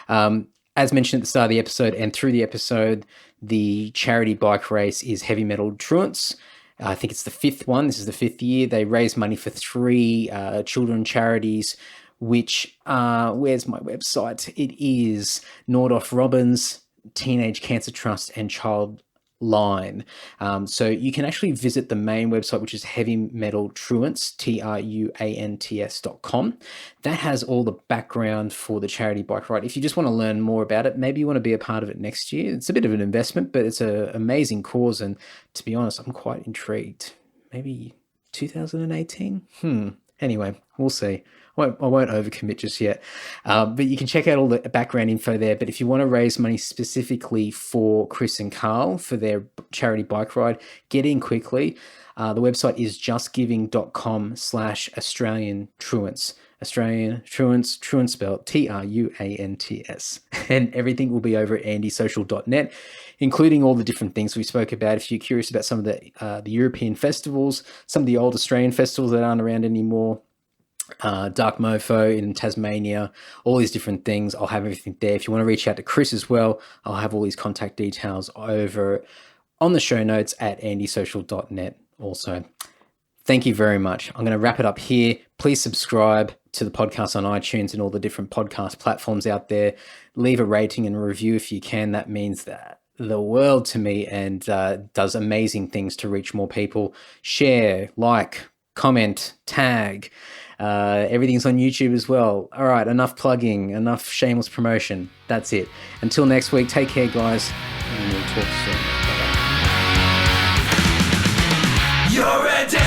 As mentioned at the start of the episode and through the episode, the charity bike race is Heavy Metal Truants. I think it's the fifth one. This is the fifth year. They raise money for 3 children charities, which, where's my website? It is Nordoff Robbins, Teenage Cancer Trust, and Childline. So you can actually visit the main website, which is Heavy Metal Truants, TRUANTS.com. That has all the background for the charity bike ride. If you just want to learn more about it, maybe you want to be a part of it next year. It's a bit of an investment, but it's an amazing cause. And to be honest, I'm quite intrigued. Maybe 2018? Anyway, we'll see. I won't overcommit just yet, but you can check out all the background info there. But if you want to raise money specifically for Chris and Carl for their charity bike ride, get in quickly. The website is justgiving.com/Australian Truants. Australian Truants, Truants spelled TRUANTS. And everything will be over at andysocial.net, including all the different things we spoke about. If you're curious about some of the European festivals, some of the old Australian festivals that aren't around anymore, Dark Mofo in Tasmania, all these different things, I'll have everything there. If you want to reach out to Chris as well, I'll have all his contact details over on the show notes at andysocial.net also. Thank you very much. I'm going to wrap it up here. Please subscribe to the podcast on iTunes and all the different podcast platforms out there. Leave a rating and a review if you can. That means that the world to me and does amazing things to reach more people. Share, like, comment, tag. Everything's on YouTube as well. All right, enough plugging, enough shameless promotion. That's it. Until next week, take care, guys, and we'll talk soon. Bye-bye. You're ready.